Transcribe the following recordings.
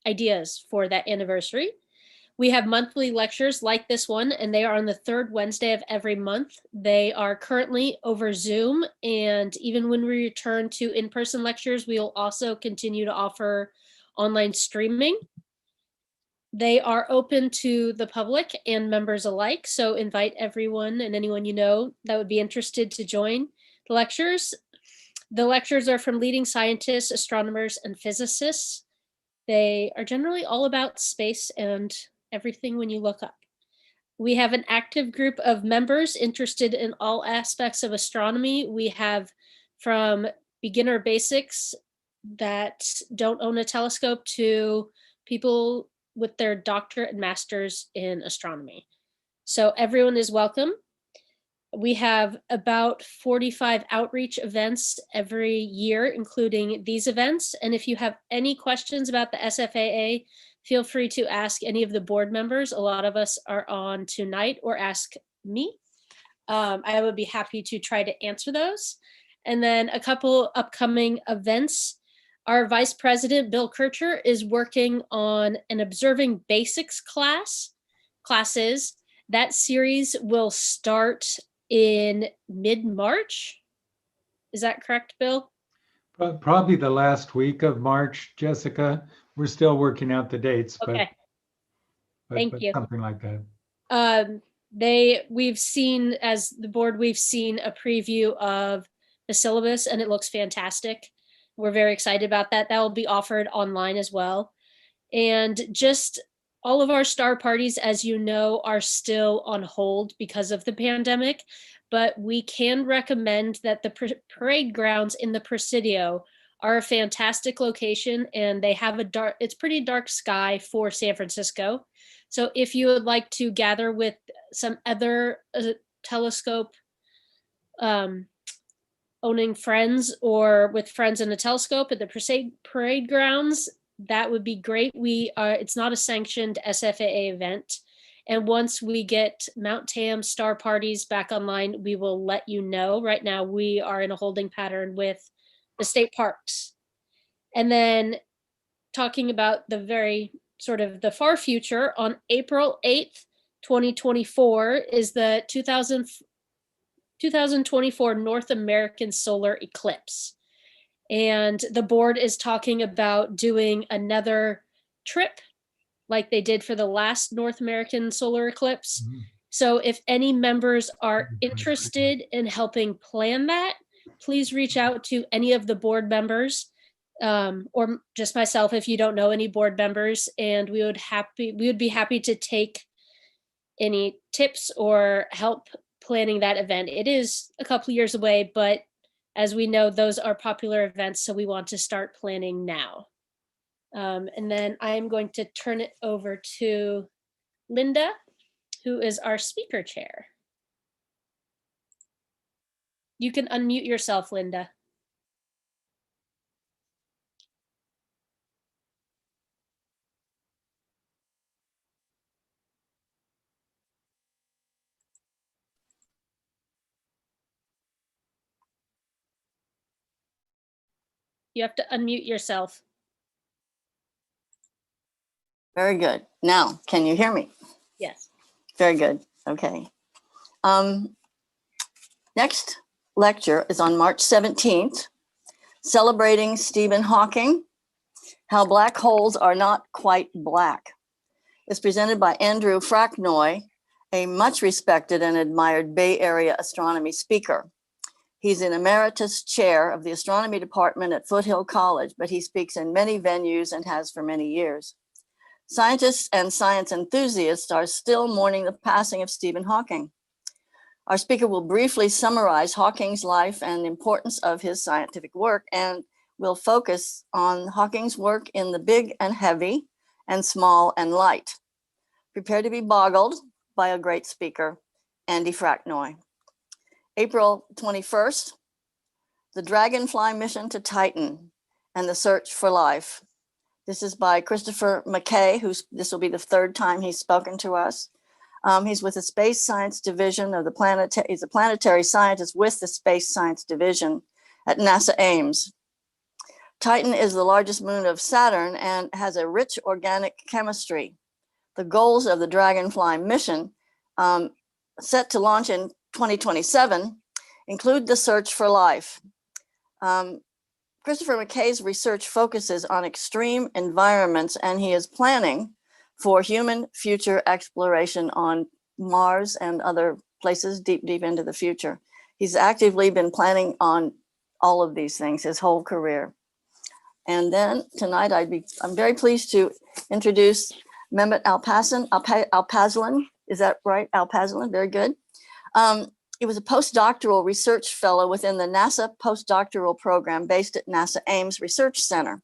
ideas for that anniversary. We have monthly lectures like this one, and they are on the third Wednesday of every month. They are currently over Zoom, and even when we return to in-person lectures, we will also continue to offer online streaming. They are open to the public and members alike, so invite everyone and anyone you know that would be interested to join the lectures. The lectures are from leading scientists, astronomers, and physicists. They are generally all about space and everything when you look up. We have an active group of members interested in all aspects of astronomy. We have from beginner basics that don't own a telescope to people with their doctorate and masters in astronomy. So everyone is welcome. We have about 45 outreach events every year, including these events. And if you have any questions about the SFAA, feel free to ask any of the board members. A lot of us are on tonight, or ask me. I would be happy to try to answer those. And then a couple upcoming events. Our Vice President, Bill Kircher, is working on an Observing Basics classes. That series will start in mid-March. Is that correct, Bill? Probably the last week of March, Jessica. We're still working out the dates, okay. Thank you. Something like that. We've seen, as the board, we've seen a preview of the syllabus, and it looks fantastic. We're very excited about that. That will be offered online as well. And just all of our star parties, as you know, are still on hold because of the pandemic, but we can recommend that the parade grounds in the Presidio are a fantastic location, and they have it's pretty dark sky for San Francisco. So if you would like to gather with some other telescope owning friends, or with friends in a telescope at the parade grounds, that would be great. It's not a sanctioned SFAA event. And once we get Mount Tam star parties back online, we will let you know. Right now, we are in a holding pattern with the state parks. And then talking about the very sort of the far future, on April 8th, 2024 is the 2024 North American solar eclipse. And the board is talking about doing another trip like they did for the last North American solar eclipse. Mm-hmm. So if any members are interested in helping plan that, please reach out to any of the board members, or just myself if you don't know any board members, and we would be happy to take any tips or help planning that event. It is a couple of years away, but as we know, those are popular events, so we want to start planning now. And then I am going to turn it over to Linda, who is our speaker chair. You can unmute yourself, Linda. You have to unmute yourself. Very good. Now, can you hear me? Yes. Very good. Okay. Next lecture is on March 17th, celebrating Stephen Hawking, How Black Holes Are Not Quite Black. It's presented by Andrew Fracknoy, a much respected and admired Bay Area astronomy speaker. He's an emeritus chair of the astronomy department at Foothill College, but he speaks in many venues and has for many years. Scientists and science enthusiasts are still mourning the passing of Stephen Hawking. Our speaker will briefly summarize Hawking's life and the importance of his scientific work, and will focus on Hawking's work in the big and heavy and small and light. Prepare to be boggled by a great speaker, Andy Fracknoy. April 21st, the Dragonfly mission to Titan and the search for life. This is by Christopher McKay, this will be the third time he's spoken to us. He's with the Space Science Division of he's a planetary scientist with the Space Science Division at NASA Ames. Titan is the largest moon of Saturn and has a rich organic chemistry. The goals of the Dragonfly mission, set to launch in 2027, include the search for life. Christopher McKay's research focuses on extreme environments, and he is planning for human future exploration on Mars and other places deep into the future. He's actively been planning on all of these things his whole career. And then tonight I'm very pleased to introduce Mehmet Alpazlan. Is that right? Alpazlan, very good. He was a postdoctoral research fellow within the NASA postdoctoral program based at NASA Ames Research Center.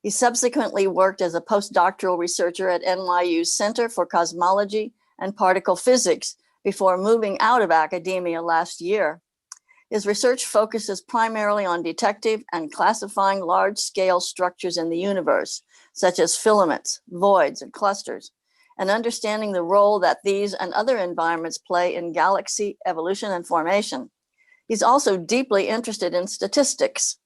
He subsequently worked as a postdoctoral researcher at NYU's Center for Cosmology and Particle Physics before moving out of academia last year. His research focuses primarily on detecting and classifying large-scale structures in the universe, such as filaments, voids, and clusters, and understanding the role that these and other environments play in galaxy evolution and formation. He's also deeply interested in statistics,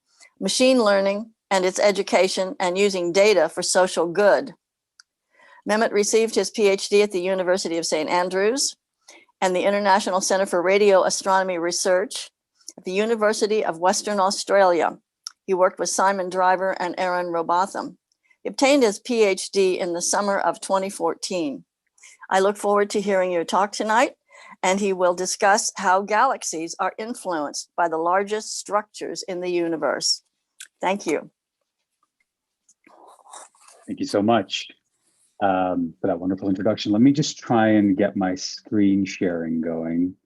machine learning, and its education, and using data for social good. Mehmet received his PhD at the University of St. Andrews and the International Center for Radio Astronomy Research at the University of Western Australia. He worked with Simon Driver and Aaron Robotham. He obtained his PhD in the summer of 2014. I look forward to hearing your talk tonight, and he will discuss how galaxies are influenced by the largest structures in the universe. Thank you. Thank you so much for that wonderful introduction. Let me just try and get my screen sharing going.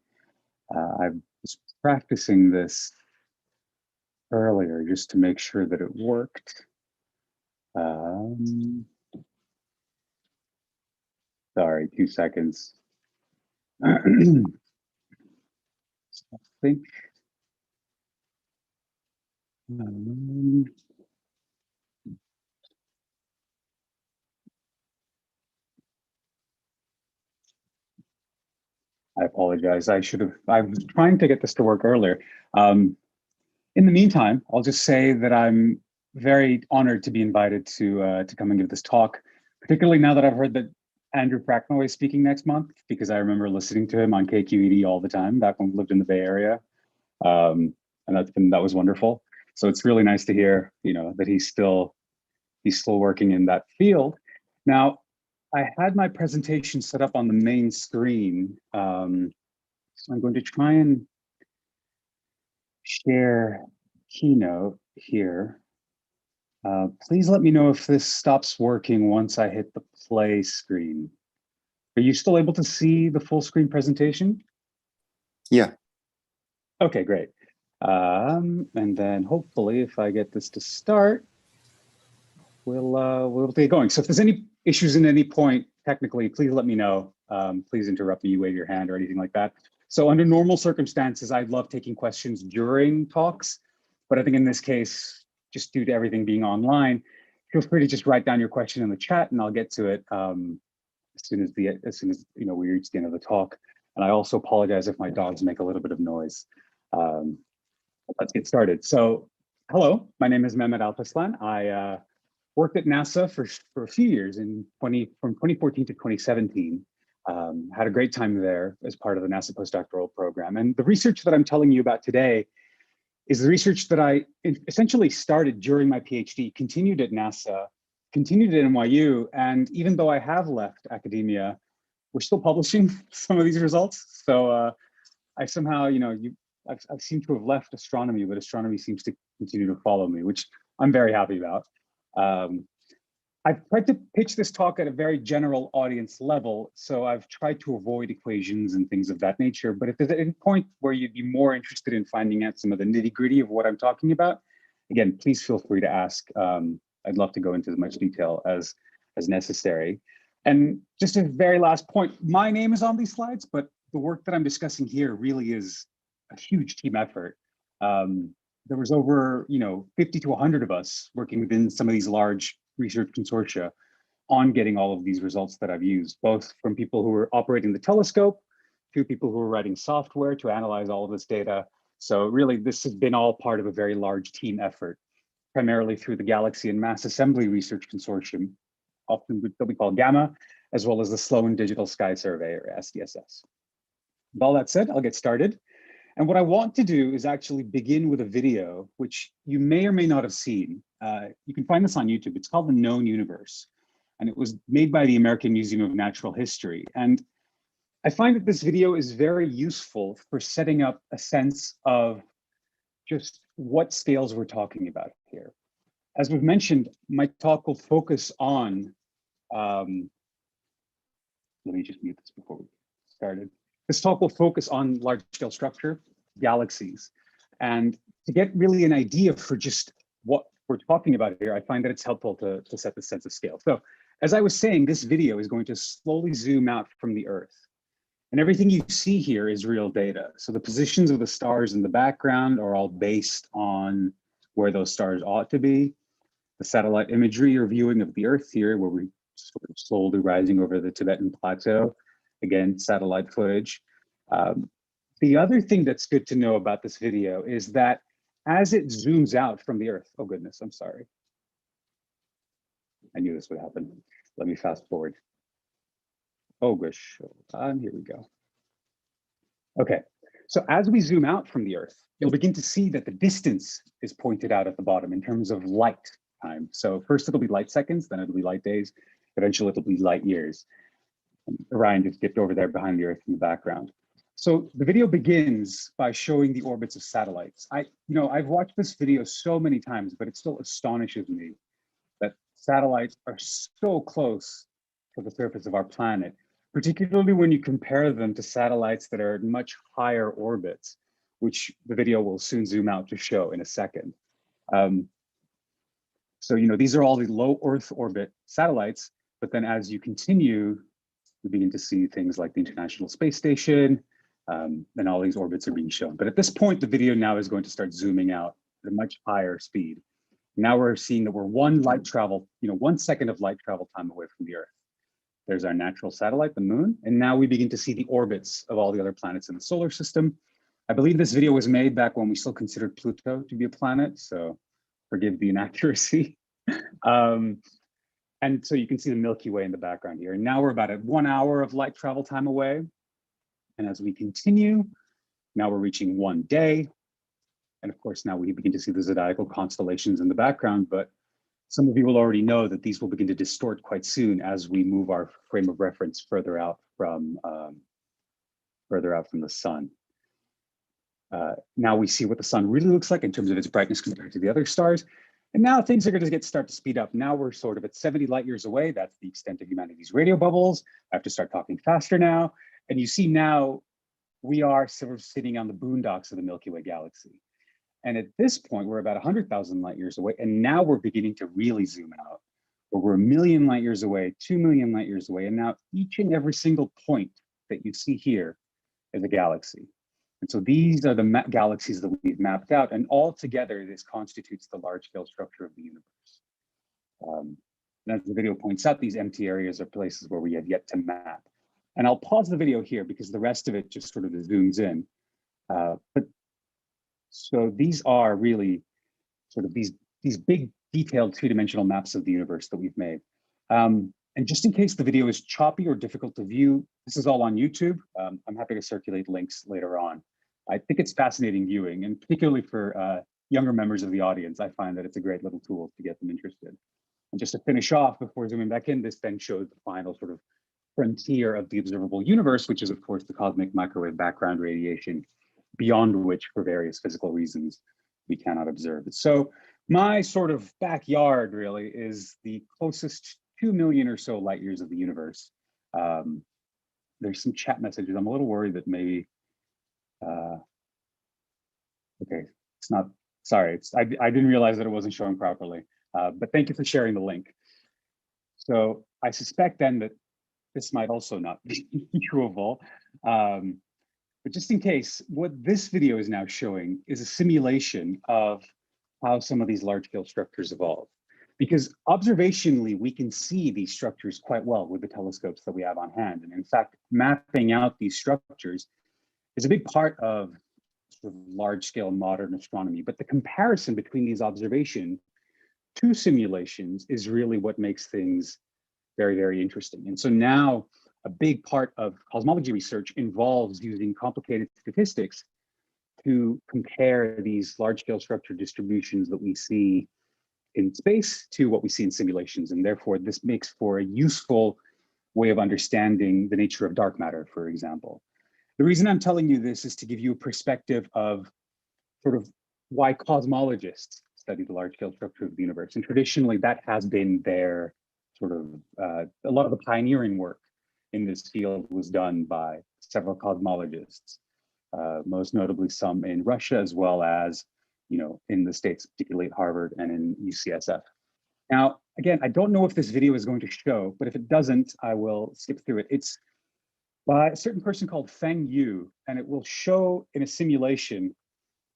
I was practicing this earlier just to make sure that it worked. Sorry, 2 seconds. I think. I apologize. I was trying to get this to work earlier. In the meantime, I'll just say that I'm very honored to be invited to come and give this talk, particularly now that I've heard that Andrew Bracknell is speaking next month, because I remember listening to him on KQED all the time back when we lived in the Bay Area. And that was wonderful. So it's really nice to hear, that he's still working in that field. Now, I had my presentation set up on the main screen. So I'm going to try and share Keynote here. Please let me know if this stops working once I hit the play screen. Are you still able to see the full screen presentation? Yeah. Okay, great. And then hopefully if I get this to start, we'll get going. So if there's any issues in any point technically, please let me know. Please interrupt me, wave your hand or anything like that. So under normal circumstances, I'd love taking questions during talks, but I think in this case, just due to everything being online, feel free to just write down your question in the chat and I'll get to it as soon as we reach the end of the talk. And I also apologize if my dogs make a little bit of noise. Let's get started. So hello, my name is Mehmet Alpazlan. I worked at NASA for a few years from 2014 to 2017. Had a great time there as part of the NASA postdoctoral program. And the research that I'm telling you about today is the research that I essentially started during my PhD, continued at NASA, continued at NYU, and even though I have left academia, we're still publishing some of these results. So I somehow, I seem to have left astronomy, but astronomy seems to continue to follow me, which I'm very happy about. I've tried to pitch this talk at a very general audience level, so I've tried to avoid equations and things of that nature. But if there's any point where you'd be more interested in finding out some of the nitty-gritty of what I'm talking about, again, please feel free to ask. I'd love to go into as much detail as necessary. And just a very last point, my name is on these slides, but the work that I'm discussing here really is a huge team effort. There was over 50 to 100 of us working within some of these large research consortia on getting all of these results that I've used, both from people who were operating the telescope to people who were writing software to analyze all of this data. So really, this has been all part of a very large team effort. primarily through the Galaxy and Mass Assembly Research Consortium, often what we call GAMA, as well as the Sloan Digital Sky Survey, or SDSS. With all that said, I'll get started. And what I want to do is actually begin with a video, which you may or may not have seen. You can find this on YouTube. It's called The Known Universe. And it was made by the American Museum of Natural History. And I find that this video is very useful for setting up a sense of just what scales we're talking about here. As we've mentioned, my talk will focus on, let me just mute this before we started. This talk will focus on large scale structure, galaxies. And to get really an idea for just what we're talking about here, I find that it's helpful to set the sense of scale. So as I was saying, this video is going to slowly zoom out from the Earth. And everything you see here is real data. So the positions of the stars in the background are all based on where those stars ought to be. The satellite imagery or viewing of the Earth here, where we're sort of slowly rising over the Tibetan Plateau. Again, satellite footage. The other thing that's good to know about this video is that as it zooms out from the Earth, oh goodness, I'm sorry. I knew this would happen. Let me fast forward. Oh gosh, here we go. Okay, so as we zoom out from the Earth, you'll begin to see that the distance is pointed out at the bottom in terms of light time. So first it'll be light seconds, then it'll be light days, eventually it'll be light years. And Orion just dipped over there behind the Earth in the background. So the video begins by showing the orbits of satellites. I've watched this video so many times, but it still astonishes me that satellites are so close to the surface of our planet, particularly when you compare them to satellites that are at much higher orbits, which the video will soon zoom out to show in a second. So these are all the low Earth orbit satellites, but then as you continue, you begin to see things like the International Space Station, and all these orbits are being shown. But at this point, the video now is going to start zooming out at a much higher speed. Now we're seeing that we're 1 second of light travel time away from the Earth. There's our natural satellite, the moon, and now we begin to see the orbits of all the other planets in the solar system. I believe this video was made back when we still considered Pluto to be a planet, so forgive the inaccuracy. And so you can see the Milky Way in the background here. And now we're about at 1 hour of light travel time away. And as we continue, now we're reaching 1 day. And of course, now we begin to see the zodiacal constellations in the background, but some of you will already know that these will begin to distort quite soon as we move our frame of reference further out from the sun. Now we see what the sun really looks like in terms of its brightness compared to the other stars. And now things are going to start to speed up. Now we're sort of at 70 light years away. That's the extent of humanity's radio bubbles. I have to start talking faster now. And you see now we are sort of sitting on the boondocks of the Milky Way galaxy. And at this point, we're about 100,000 light years away. And now we're beginning to really zoom out, where we're 1 million light years away, 2 million light years away. And now each and every single point that you see here is a galaxy. And so these are the galaxies that we've mapped out. And all together, this constitutes the large scale structure of the universe. And as the video points out, these empty areas are places where we have yet to map. And I'll pause the video here because the rest of it just sort of zooms in. So these are really sort of these big detailed 2-dimensional maps of the universe that we've made. And just in case the video is choppy or difficult to view, this is all on YouTube. I'm happy to circulate links later on. I think it's fascinating viewing, and particularly for younger members of the audience, I find that it's a great little tool to get them interested. And just to finish off before zooming back in, this then shows the final sort of frontier of the observable universe, which is of course the cosmic microwave background radiation, beyond which for various physical reasons we cannot observe it. So my sort of backyard really is the closest 2 million or so light years of the universe. There's some chat messages. I'm a little worried that maybe, okay, it's not, sorry, I didn't realize that it wasn't showing properly, but thank you for sharing the link. So I suspect then that this might also not be viewable. But just in case, what this video is now showing is a simulation of how some of these large-scale structures evolve. Because observationally, we can see these structures quite well with the telescopes that we have on hand. And in fact, mapping out these structures is a big part of sort of large-scale modern astronomy. But the comparison between these observations to simulations is really what makes things very, very interesting. And so now a big part of cosmology research involves using complicated statistics to compare these large-scale structure distributions that we see in space to what we see in simulations. And therefore, this makes for a useful way of understanding the nature of dark matter, for example. The reason I'm telling you this is to give you a perspective of sort of why cosmologists study the large-scale structure of the universe. And traditionally, that has been their sort of, a lot of the pioneering work in this field was done by several cosmologists, most notably some in Russia, as well as, in the States, particularly at Harvard and in UCSF. Now, again, I don't know if this video is going to show, but if it doesn't, I will skip through it. It's by a certain person called Feng Yu, and it will show in a simulation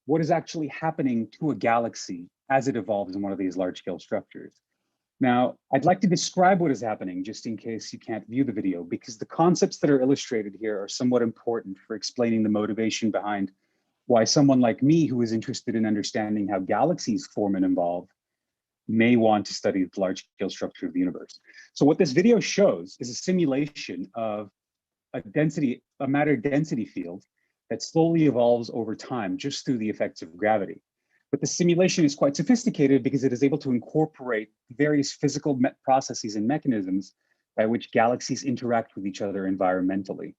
what is actually happening to a galaxy as it evolves in one of these large-scale structures. Now, I'd like to describe what is happening just in case you can't view the video, because the concepts that are illustrated here are somewhat important for explaining the motivation behind why someone like me, who is interested in understanding how galaxies form and evolve, may want to study the large-scale structure of the universe. So what this video shows is a simulation of a matter density field that slowly evolves over time just through the effects of gravity. But the simulation is quite sophisticated because it is able to incorporate various physical processes and mechanisms by which galaxies interact with each other environmentally.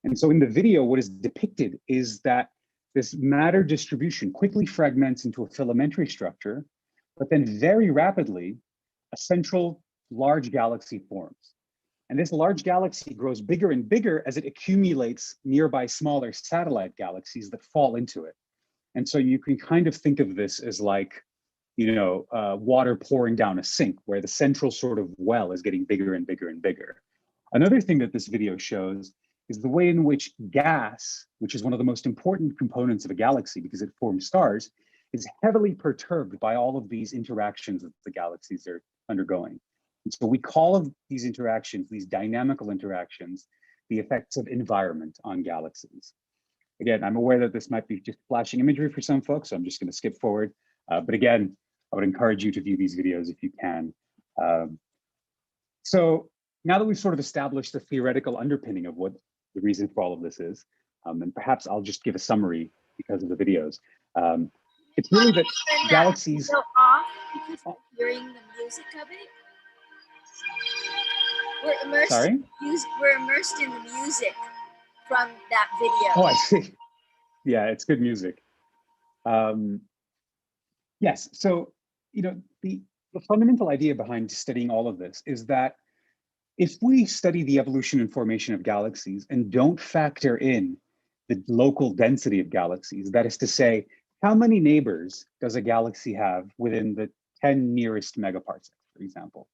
And so in the video, what is depicted is that this matter distribution quickly fragments into a filamentary structure, but then very rapidly, a central large galaxy forms. And this large galaxy grows bigger and bigger as it accumulates nearby smaller satellite galaxies that fall into it. And so you can kind of think of this as like, water pouring down a sink, where the central sort of well is getting bigger and bigger and bigger. Another thing that this video shows is the way in which gas, which is one of the most important components of a galaxy because it forms stars, is heavily perturbed by all of these interactions that the galaxies are undergoing. And so we call these interactions, these dynamical interactions, the effects of environment on galaxies. Again, I'm aware that this might be just flashing imagery for some folks, so I'm just going to skip forward. But again, I would encourage you to view these videos if you can. So now that we've sort of established the theoretical underpinning of what the reason for all of this is, and perhaps I'll just give a summary because of the videos. It's really that galaxies... Go off because we're hearing the music of it. We're immersed. Sorry? We're immersed in the music from that video. Oh, I see. Yeah, it's good music. Yes, so, the fundamental idea behind studying all of this is that if we study the evolution and formation of galaxies and don't factor in the local density of galaxies, that is to say, how many neighbors does a galaxy have within the 10 nearest megaparsecs, for example?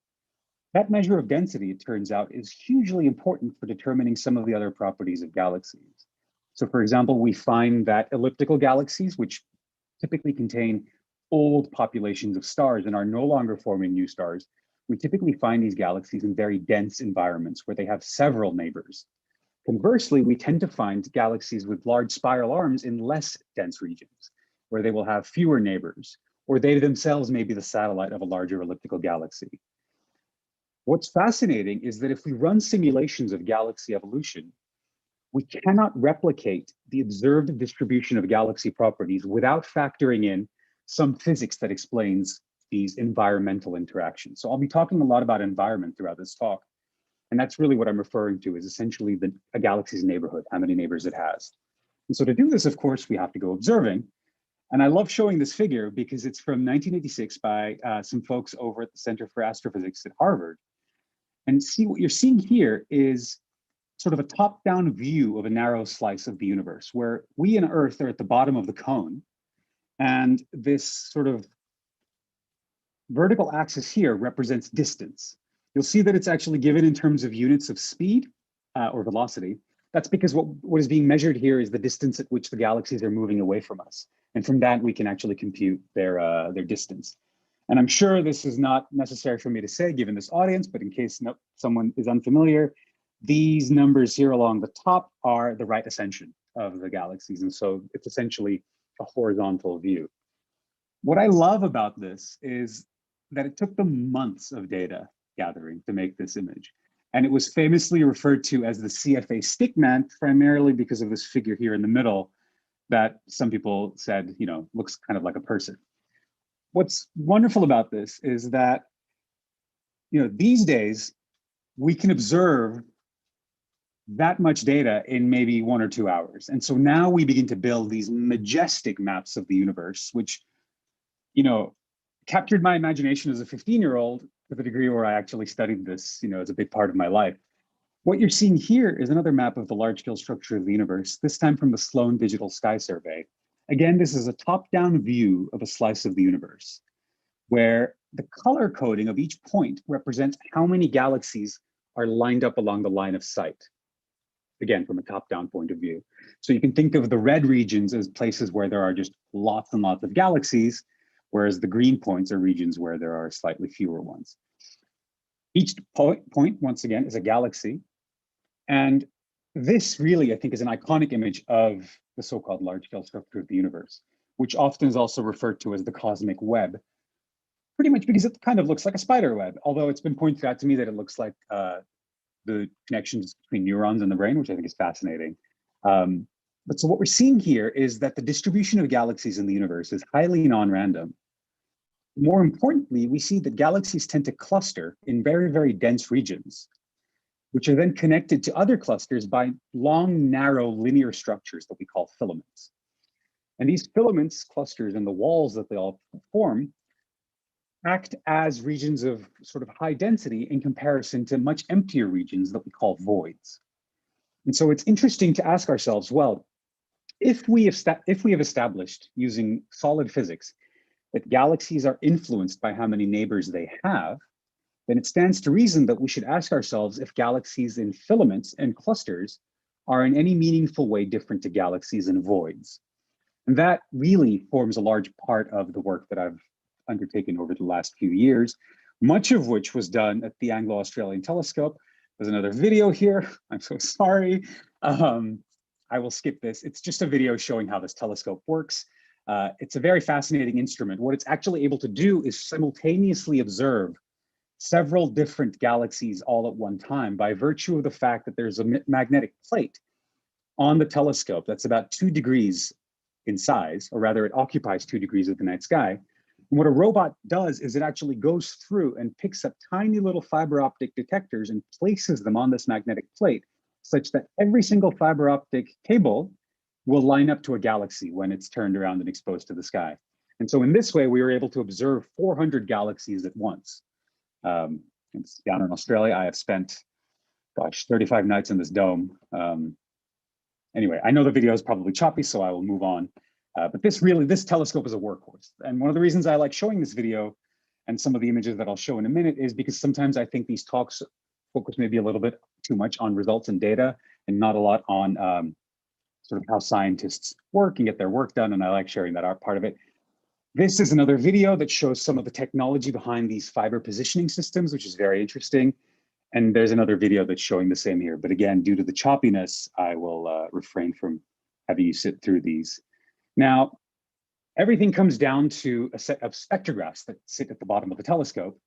That measure of density, it turns out, is hugely important for determining some of the other properties of galaxies. So for example, we find that elliptical galaxies, which typically contain old populations of stars and are no longer forming new stars, we typically find these galaxies in very dense environments where they have several neighbors. Conversely, we tend to find galaxies with large spiral arms in less dense regions, where they will have fewer neighbors, or they themselves may be the satellite of a larger elliptical galaxy. What's fascinating is that if we run simulations of galaxy evolution, we cannot replicate the observed distribution of galaxy properties without factoring in some physics that explains these environmental interactions. So I'll be talking a lot about environment throughout this talk. And that's really what I'm referring to, is essentially a galaxy's neighborhood, how many neighbors it has. And so to do this, of course, we have to go observing. And I love showing this figure because it's from 1986 by some folks over at the Center for Astrophysics at Harvard. And see, what you're seeing here is sort of a top-down view of a narrow slice of the universe, where we in Earth are at the bottom of the cone. And this sort of vertical axis here represents distance. You'll see that it's actually given in terms of units of speed or velocity. That's because what is being measured here is the distance at which the galaxies are moving away from us. And from that, we can actually compute their distance. And I'm sure this is not necessary for me to say, given this audience, but in case someone is unfamiliar, these numbers here along the top are the right ascension of the galaxies. And so it's essentially a horizontal view. What I love about this is that it took them months of data gathering to make this image. And it was famously referred to as the CFA stickman, primarily because of this figure here in the middle that some people said, you know, looks kind of like a person. What's wonderful about this is that, you know, these days we can observe that much data in maybe 1 or 2 hours. And so now we begin to build these majestic maps of the universe, which, you know, captured my imagination as a 15-year-old to the degree where I actually studied this, you know, as a big part of my life. What you're seeing here is another map of the large-scale structure of the universe, this time from the Sloan Digital Sky Survey. Again, this is a top-down view of a slice of the universe, where the color coding of each point represents how many galaxies are lined up along the line of sight. Again, from a top-down point of view. So you can think of the red regions as places where there are just lots and lots of galaxies, whereas the green points are regions where there are slightly fewer ones. Each point, once again, is a galaxy. And this really, I think, is an iconic image of the so-called large-scale structure of the universe, which often is also referred to as the cosmic web, pretty much because it kind of looks like a spider web, although it's been pointed out to me that it looks like the connections between neurons in the brain, which I think is fascinating. But so what we're seeing here is that the distribution of galaxies in the universe is highly non-random. More importantly, we see that galaxies tend to cluster in very, very dense regions, which are then connected to other clusters by long, narrow linear structures that we call filaments. And these filaments, clusters, and the walls that they all form act as regions of sort of high density in comparison to much emptier regions that we call voids. And so it's interesting to ask ourselves, well, if we have established using solid physics that galaxies are influenced by how many neighbors they have, then it stands to reason that we should ask ourselves if galaxies in filaments and clusters are in any meaningful way different to galaxies in voids. And that really forms a large part of the work that I've undertaken over the last few years, much of which was done at the Anglo-Australian Telescope. There's another video here. I'm so sorry. I will skip this. It's just a video showing how this telescope works. It's a very fascinating instrument. What it's actually able to do is simultaneously observe several different galaxies all at one time by virtue of the fact that there's a magnetic plate on the telescope that's about 2 degrees in size, or rather it occupies 2 degrees of the night sky. And what a robot does is it actually goes through and picks up tiny little fiber optic detectors and places them on this magnetic plate such that every single fiber optic cable will line up to a galaxy when it's turned around and exposed to the sky. And so in this way, we were able to observe 400 galaxies at once. It's down in Australia. I have spent, gosh, 35 nights in this dome. Anyway, I know the video is probably choppy, so I will move on. But this telescope is a workhorse. And one of the reasons I like showing this video and some of the images that I'll show in a minute is because sometimes I think these talks focus maybe a little bit too much on results and data and not a lot on sort of how scientists work and get their work done. And I like sharing that part of it. This is another video that shows some of the technology behind these fiber positioning systems, which is very interesting. And there's another video that's showing the same here. But again, due to the choppiness, I will refrain from having you sit through these. Now, everything comes down to a set of spectrographs that sit at the bottom of the telescope.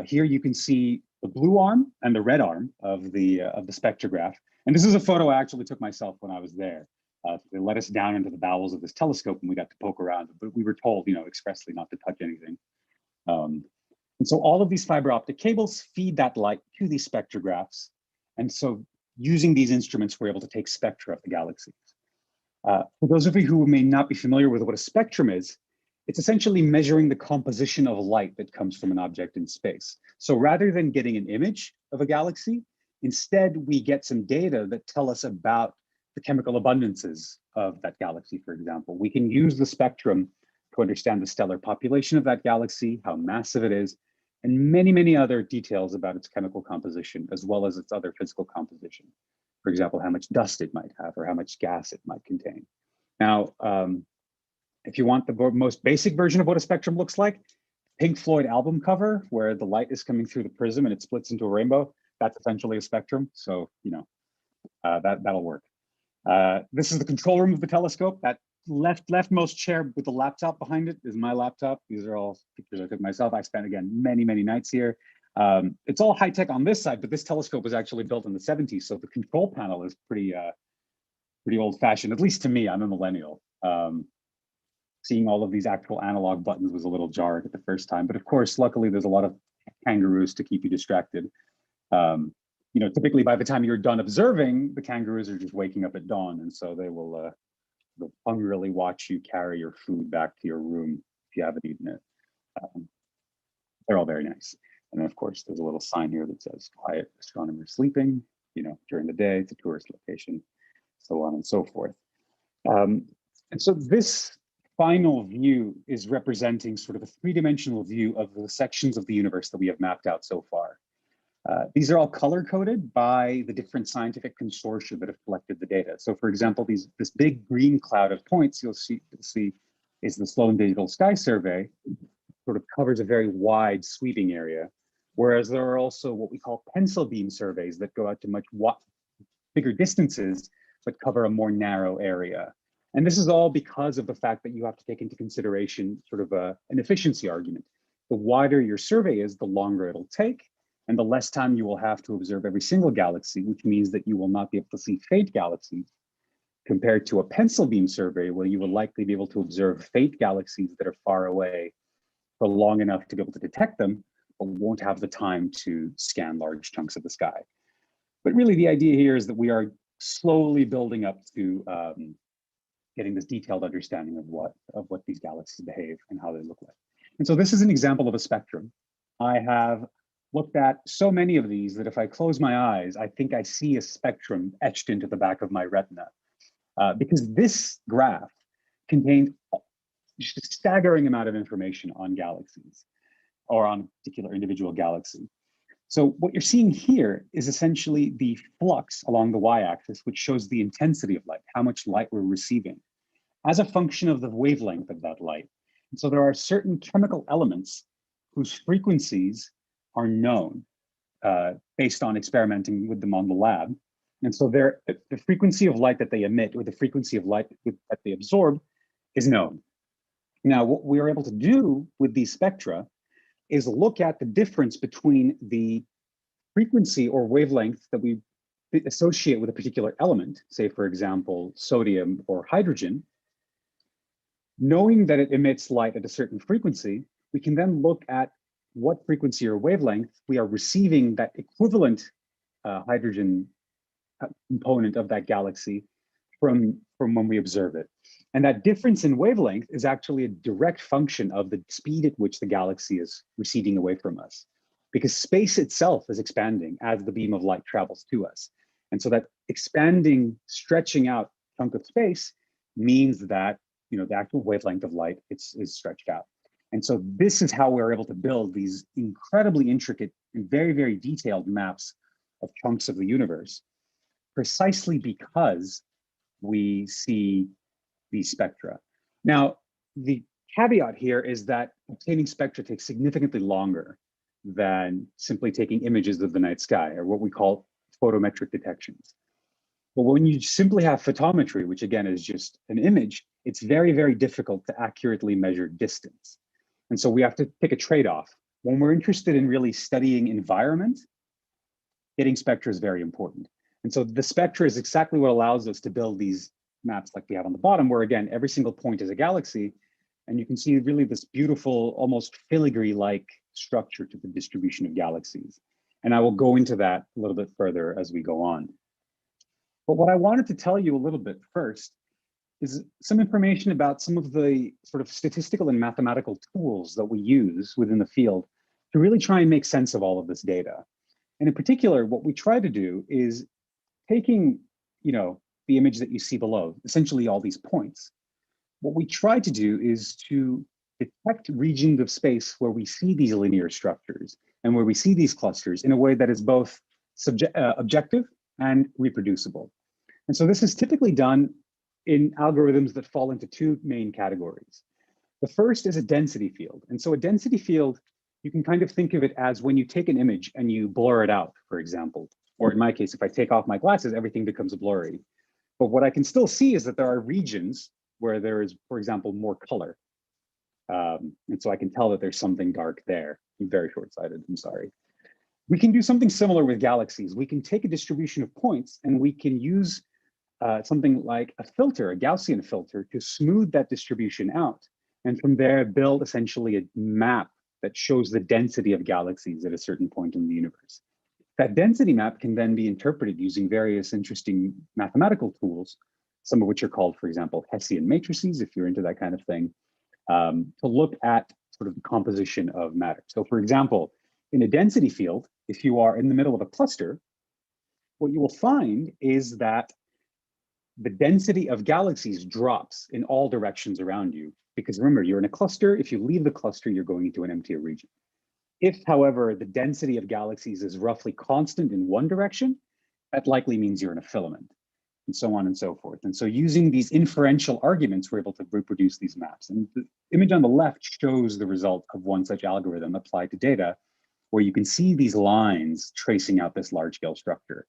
Here you can see the blue arm and the red arm of the spectrograph. And this is a photo I actually took myself when I was there. They let us down into the bowels of this telescope and we got to poke around, but we were told, expressly not to touch anything. And so all of these fiber optic cables feed that light to these spectrographs. And so using these instruments, we're able to take spectra of the galaxies. For those of you who may not be familiar with what a spectrum is, it's essentially measuring the composition of light that comes from an object in space. So rather than getting an image of a galaxy, instead we get some data that tell us about the chemical abundances of that galaxy, for example. We can use the spectrum to understand the stellar population of that galaxy, how massive it is, and many, many other details about its chemical composition, as well as its other physical composition. For example, how much dust it might have or how much gas it might contain. Now, if you want the most basic version of what a spectrum looks like, Pink Floyd album cover, where the light is coming through the prism and it splits into a rainbow, that's essentially a spectrum. So, that'll work. This is the control room of the telescope. That leftmost chair with the laptop behind it is my laptop. These are all pictures I took myself. I spent, again, many, many nights here. It's all high tech on this side, but this telescope was actually built in the 70s. So the control panel is pretty old fashioned, at least to me. I'm a millennial. Seeing all of these actual analog buttons was a little jarred at the first time. But of course, luckily, there's a lot of kangaroos to keep you distracted. Typically by the time you're done observing, the kangaroos are just waking up at dawn. And so they'll hungrily watch you carry your food back to your room if you haven't eaten it. They're all very nice. And then of course, there's a little sign here that says quiet astronomer sleeping, during the day, it's a tourist location, so on and so forth. And so this final view is representing sort of a three-dimensional view of the sections of the universe that we have mapped out so far. These are all color-coded by the different scientific consortia that have collected the data. So for example, this big green cloud of points you'll see is the Sloan Digital Sky Survey, sort of covers a very wide sweeping area, whereas there are also what we call pencil beam surveys that go out to much bigger distances, but cover a more narrow area. And this is all because of the fact that you have to take into consideration sort of an efficiency argument. The wider your survey is, the longer it'll take, and the less time you will have to observe every single galaxy, which means that you will not be able to see faint galaxies, compared to a pencil beam survey where you will likely be able to observe faint galaxies that are far away for long enough to be able to detect them, but won't have the time to scan large chunks of the sky. But really the idea here is that we are slowly building up to getting this detailed understanding of what these galaxies behave and how they look like. And so this is an example of a spectrum. I have looked at so many of these that if I close my eyes, I think I see a spectrum etched into the back of my retina. Because this graph contains just a staggering amount of information on galaxies or on a particular individual galaxy. So what you're seeing here is essentially the flux along the y-axis, which shows the intensity of light, how much light we're receiving, as a function of the wavelength of that light. And so there are certain chemical elements whose frequencies are known based on experimenting with them on the lab. And so the frequency of light that they emit or the frequency of light that they absorb is known. Now, what we are able to do with these spectra is look at the difference between the frequency or wavelength that we associate with a particular element, say, for example, sodium or hydrogen. Knowing that it emits light at a certain frequency, we can then look at what frequency or wavelength we are receiving that equivalent hydrogen component of that galaxy from when we observe it. And that difference in wavelength is actually a direct function of the speed at which the galaxy is receding away from us, because space itself is expanding as the beam of light travels to us. And so that expanding, stretching out chunk of space means that the actual wavelength of light is stretched out. And so this is how we're able to build these incredibly intricate and very, very detailed maps of chunks of the universe, precisely because we see these spectra. Now, the caveat here is that obtaining spectra takes significantly longer than simply taking images of the night sky, or what we call photometric detections. But when you simply have photometry, which again is just an image, it's very, very difficult to accurately measure distance. And so we have to pick a trade-off. When we're interested in really studying environment, getting spectra is very important. And so the spectra is exactly what allows us to build these maps like we have on the bottom, where again, every single point is a galaxy. And you can see really this beautiful, almost filigree-like structure to the distribution of galaxies. And I will go into that a little bit further as we go on. But what I wanted to tell you a little bit first is some information about some of the sort of statistical and mathematical tools that we use within the field to really try and make sense of all of this data. And in particular, what we try to do is taking, the image that you see below, essentially all these points. What we try to do is to detect regions of space where we see these linear structures and where we see these clusters in a way that is both objective and reproducible. And so this is typically done in algorithms that fall into two main categories. The first is a density field. And so a density field, you can kind of think of it as when you take an image and you blur it out, for example. Or in my case, if I take off my glasses, everything becomes blurry. But what I can still see is that there are regions where there is, for example, more color. And so I can tell that there's something dark there. I'm very short-sighted, I'm sorry. We can do something similar with galaxies. We can take a distribution of points and we can use something like a filter, a Gaussian filter, to smooth that distribution out. And from there, build essentially a map that shows the density of galaxies at a certain point in the universe. That density map can then be interpreted using various interesting mathematical tools, some of which are called, for example, Hessian matrices, if you're into that kind of thing, to look at sort of the composition of matter. So for example, in a density field, if you are in the middle of a cluster, what you will find is that the density of galaxies drops in all directions around you. Because remember, you're in a cluster. If you leave the cluster, you're going into an emptier region. If, however, the density of galaxies is roughly constant in one direction, that likely means you're in a filament, and so on and so forth. And so using these inferential arguments, we're able to reproduce these maps. And the image on the left shows the result of one such algorithm applied to data, where you can see these lines tracing out this large-scale structure.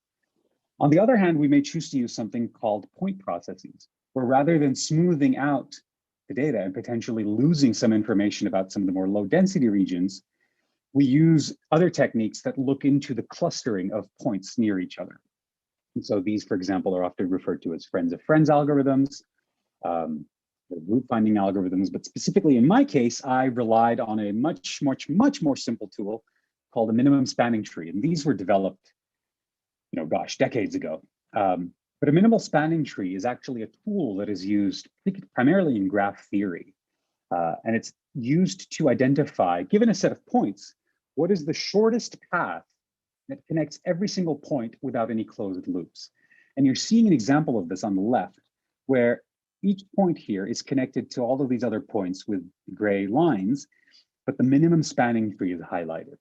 On the other hand, we may choose to use something called point processes, where rather than smoothing out the data and potentially losing some information about some of the more low-density regions, we use other techniques that look into the clustering of points near each other. And so these, for example, are often referred to as friends of friends algorithms, group finding algorithms. But specifically in my case, I relied on a much more simple tool called a minimum spanning tree. And these were developed, decades ago. But a minimal spanning tree is actually a tool that is used primarily in graph theory. And it's used to identify, given a set of points, what is the shortest path that connects every single point without any closed loops. And you're seeing an example of this on the left, where each point here is connected to all of these other points with gray lines, but the minimum spanning tree is highlighted.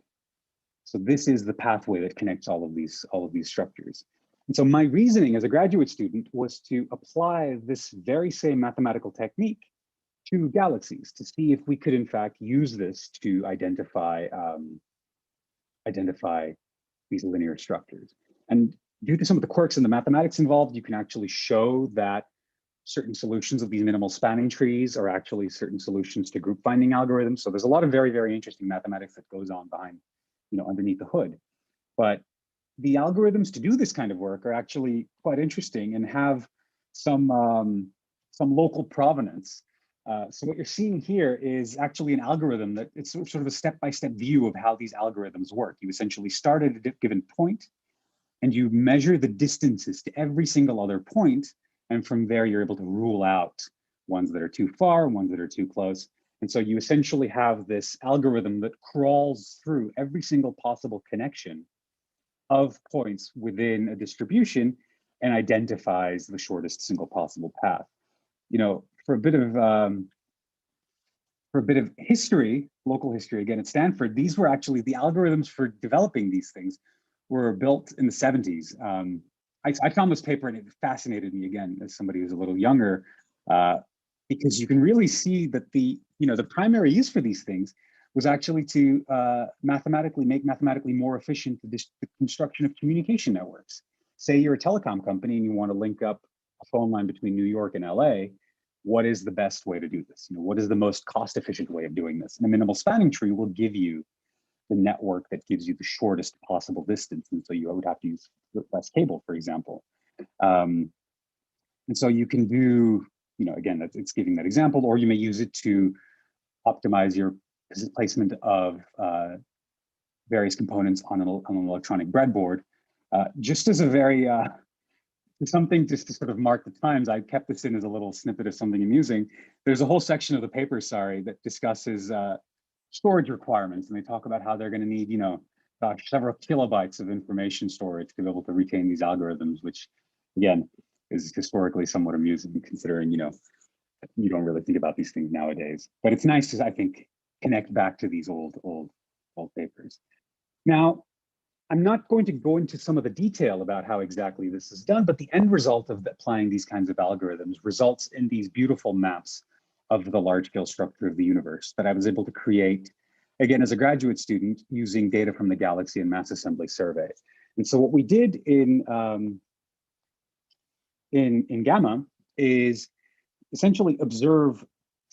So this is the pathway that connects all of these structures. And so my reasoning as a graduate student was to apply this very same mathematical technique to galaxies to see if we could in fact use this to identify these linear structures. And due to some of the quirks in the mathematics involved, you can actually show that certain solutions of these minimal spanning trees are actually certain solutions to group finding algorithms. So there's a lot of very, very interesting mathematics that goes on behind, underneath the hood. But the algorithms to do this kind of work are actually quite interesting and have some local provenance. So what you're seeing here is actually an algorithm that it's sort of a step-by-step view of how these algorithms work. You essentially start at a given point and you measure the distances to every single other point. And from there, you're able to rule out ones that are too far, ones that are too close. And so you essentially have this algorithm that crawls through every single possible connection of points within a distribution and identifies the shortest single possible path. For a bit of history, local history, again at Stanford, these were actually the algorithms for developing these things were built in the 70s. I found this paper and it fascinated me again as somebody who's a little younger, because you can really see that the primary use for these things was actually to make mathematically more efficient the construction of communication networks. Say you're a telecom company and you want to link up a phone line between New York and LA. What is the best way to do this? What is the most cost-efficient way of doing this? And a minimal spanning tree will give you the network that gives you the shortest possible distance. And so you would have to use less cable, for example. And so you can do, again, it's giving that example, or you may use it to optimize your placement of various components on an electronic breadboard. Just as a very, something just to sort of mark the times, I kept this in as a little snippet of something amusing. There's a whole section of the paper, that discusses storage requirements, and they talk about how they're going to need, several kilobytes of information storage to be able to retain these algorithms, which, again, is historically somewhat amusing, considering, you don't really think about these things nowadays. But it's nice to, I think, connect back to these old papers. Now, I'm not going to go into some of the detail about how exactly this is done, but the end result of applying these kinds of algorithms results in these beautiful maps of the large-scale structure of the universe that I was able to create, again, as a graduate student, using data from the Galaxy and Mass Assembly Survey. And so what we did in Gamma is, essentially observe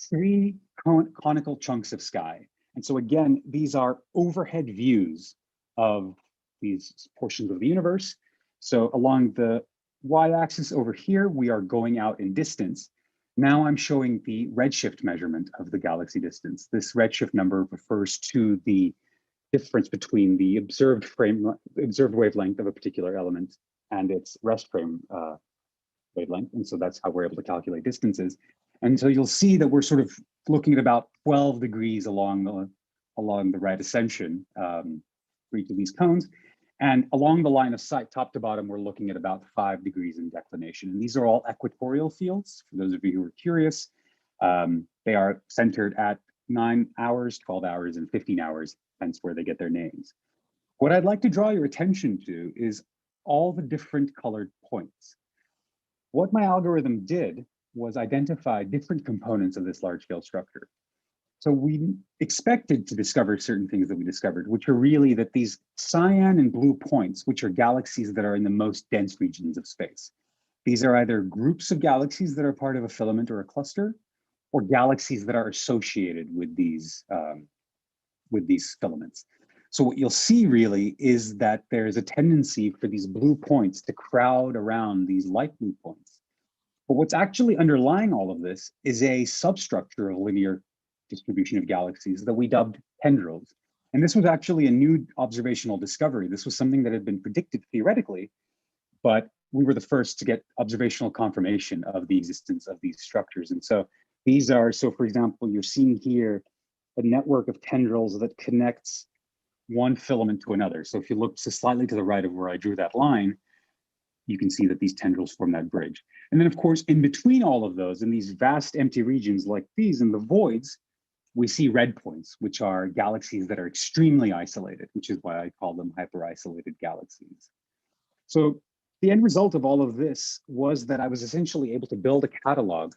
three conical chunks of sky. And so again, these are overhead views of these portions of the universe. So along the y-axis over here, we are going out in distance. Now I'm showing the redshift measurement of the galaxy distance. This redshift number refers to the difference between the observed wavelength of a particular element and its rest frame wavelength. And so that's how we're able to calculate distances. And so you'll see that we're sort of looking at about 12 degrees along the right ascension for each of these cones. And along the line of sight, top to bottom, we're looking at about 5 degrees in declination. And these are all equatorial fields. For those of you who are curious, they are centered at 9 hours, 12 hours, and 15 hours, hence where they get their names. What I'd like to draw your attention to is all the different colored points. What my algorithm did was identify different components of this large-scale structure. So we expected to discover certain things that we discovered, which are really that these cyan and blue points, which are galaxies that are in the most dense regions of space. These are either groups of galaxies that are part of a filament or a cluster, or galaxies that are associated with these filaments. So what you'll see really is that there's a tendency for these blue points to crowd around these light blue points. But what's actually underlying all of this is a substructure of linear distribution of galaxies that we dubbed tendrils. And this was actually a new observational discovery. This was something that had been predicted theoretically, but we were the first to get observational confirmation of the existence of these structures. And so these are, so for example, you're seeing here a network of tendrils that connects one filament to another. So if you look slightly to the right of where I drew that line, you can see that these tendrils form that bridge. And then of course, in between all of those, in these vast empty regions like these, in the voids, we see red points, which are galaxies that are extremely isolated, which is why I call them hyper-isolated galaxies. So the end result of all of this was that I was essentially able to build a catalog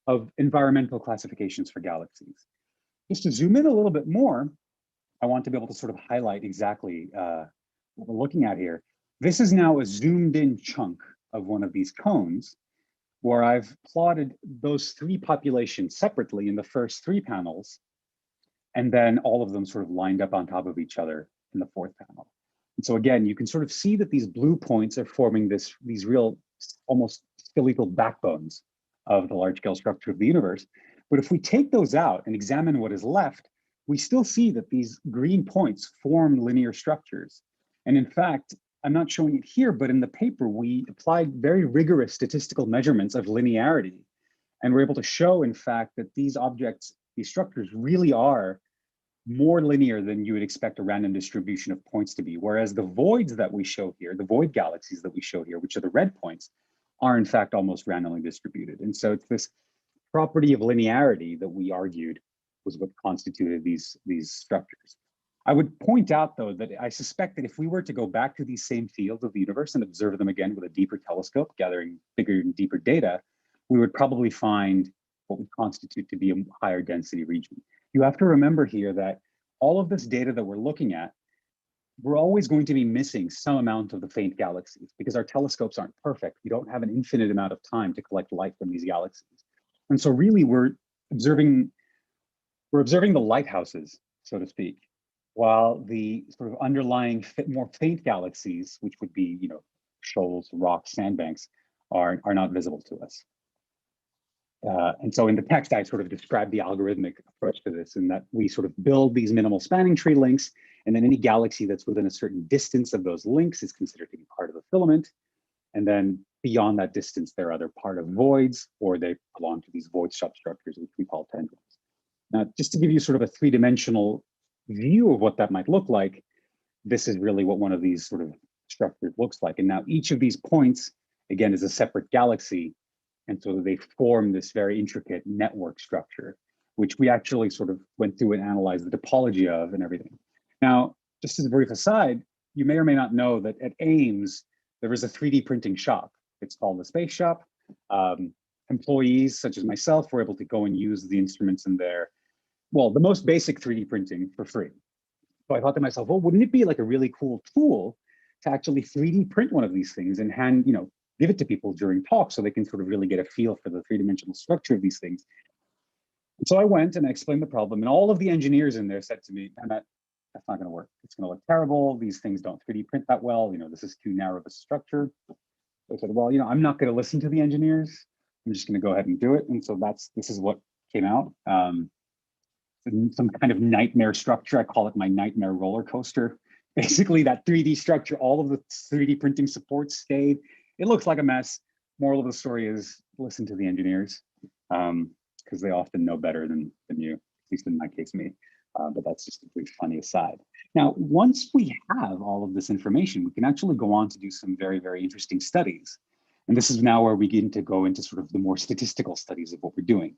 of environmental classifications for galaxies. Just to zoom in a little bit more, I want to be able to sort of highlight exactly what we're looking at here. This is now a zoomed in chunk of one of these cones where I've plotted those three populations separately in the first three panels, and then all of them sort of lined up on top of each other in the fourth panel. And so again, you can sort of see that these blue points are forming these real, almost skeletal backbones of the large scale structure of the universe. But if we take those out and examine what is left, we still see that these green points form linear structures. And in fact, I'm not showing it here, but in the paper, we applied very rigorous statistical measurements of linearity. And we're able to show, in fact, that these objects, these structures really are more linear than you would expect a random distribution of points to be. Whereas the voids that we show here, the void galaxies that we show here, which are the red points, are in fact almost randomly distributed. And so it's this property of linearity that we argued was what constituted these structures. I would point out, though, that I suspect that if we were to go back to these same fields of the universe and observe them again with a deeper telescope, gathering bigger and deeper data, we would probably find what would constitute to be a higher density region. You have to remember here that all of this data that we're looking at, we're always going to be missing some amount of the faint galaxies because our telescopes aren't perfect. We don't have an infinite amount of time to collect light from these galaxies. And so really we're observing the lighthouses, so to speak, while the sort of underlying more faint galaxies, which would be, you know, shoals, rocks, sandbanks, are not visible to us. And so in the text, I sort of described the algorithmic approach to this, in that we sort of build these minimal spanning tree links, and then any galaxy that's within a certain distance of those links is considered to be part of the filament. And then beyond that distance, they're either part of voids or they belong to these void substructures, which we call tendrils. Now, just to give you sort of a three-dimensional view of what that might look like, this is really what one of these sort of structures looks like. And now each of these points, again, is a separate galaxy. And so they form this very intricate network structure, which we actually sort of went through and analyzed the topology of and everything. Now, just as a brief aside, you may or may not know that at Ames, there is a 3D printing shop. It's called the Space Shop. Employees such as myself were able to go and use the instruments in there. Well, the most basic 3D printing for free. So I thought to myself, well, wouldn't it be like a really cool tool to actually 3D print one of these things and give it to people during talks so they can sort of really get a feel for the three-dimensional structure of these things. And so I went and I explained the problem, and all of the engineers in there said to me, that's not going to work. It's going to look terrible. These things don't 3D print that well. You know, this is too narrow of a structure. So I said, well, you know, I'm not going to listen to the engineers. I'm just going to go ahead and do it. And so this is what came out. Some kind of nightmare structure. I call it my nightmare roller coaster. Basically, that 3D structure, all of the 3D printing supports stayed. It looks like a mess. Moral of the story is listen to the engineers, because they often know better than you, at least in my case, me. But that's just a brief funny aside. Now, once we have all of this information, we can actually go on to do some very, very interesting studies. And this is now where we begin to go into sort of the more statistical studies of what we're doing.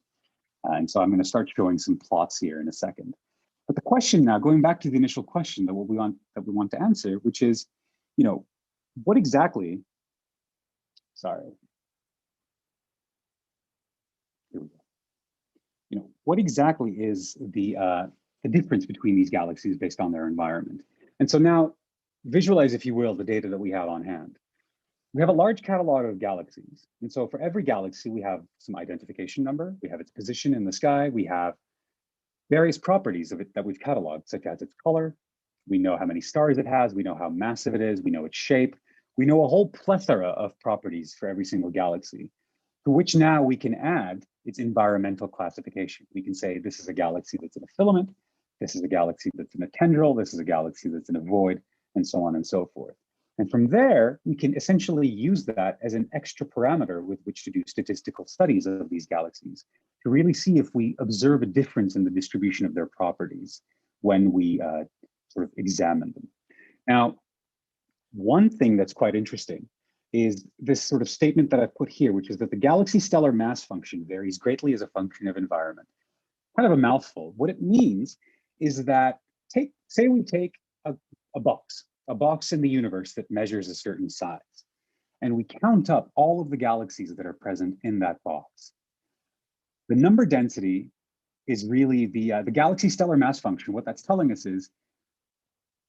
And so I'm going to start showing some plots here in a second. But the question now, going back to the initial question that we want to answer, which is, you know, what exactly? Sorry. Here we go. You know, what exactly is the difference between these galaxies based on their environment? And so now, visualize, if you will, the data that we have on hand. We have a large catalog of galaxies. And so for every galaxy, we have some identification number. We have its position in the sky. We have various properties of it that we've cataloged, such as its color. We know how many stars it has. We know how massive it is. We know its shape. We know a whole plethora of properties for every single galaxy, to which now we can add its environmental classification. We can say this is a galaxy that's in a filament. This is a galaxy that's in a tendril. This is a galaxy that's in a void, and so on and so forth. And from there, we can essentially use that as an extra parameter with which to do statistical studies of these galaxies to really see if we observe a difference in the distribution of their properties when we sort of examine them. Now, one thing that's quite interesting is this sort of statement that I've put here, which is that the galaxy stellar mass function varies greatly as a function of environment. Kind of a mouthful. What it means is that, say we take a box in the universe that measures a certain size, and we count up all of the galaxies that are present in that box. The number density is really the galaxy stellar mass function. What that's telling us is,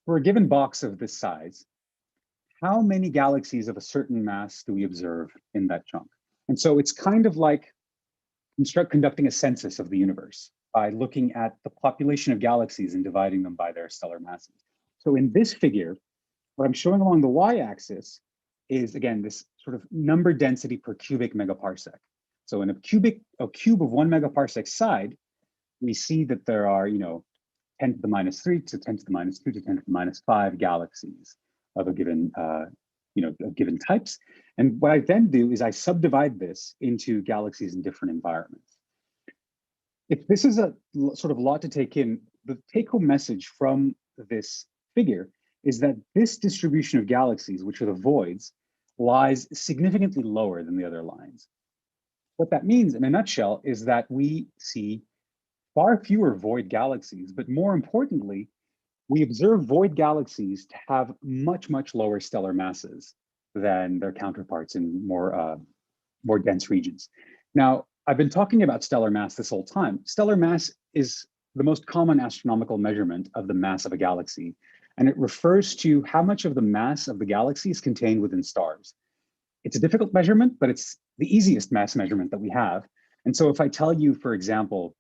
for a given box of this size, how many galaxies of a certain mass do we observe in that chunk? And so it's kind of like conducting a census of the universe by looking at the population of galaxies and dividing them by their stellar masses. So in this figure, what I'm showing along the y-axis is, again, this sort of number density per cubic megaparsec. So in a cube of 1 megaparsec side, we see that there are, 10 to the minus 3 to 10 to the minus 2 to 10 to the minus 5 galaxies of a given, of given types. And what I then do is I subdivide this into galaxies in different environments. If this is a sort of lot to take in, the take-home message from this figure is that this distribution of galaxies, which are the voids, lies significantly lower than the other lines. What that means in a nutshell is that we see far fewer void galaxies, but more importantly, we observe void galaxies to have much, much lower stellar masses than their counterparts in more dense regions. Now, I've been talking about stellar mass this whole time. Stellar mass is the most common astronomical measurement of the mass of a galaxy, and it refers to how much of the mass of the galaxy is contained within stars. It's a difficult measurement, but it's the easiest mass measurement that we have. And so if I tell you, for example,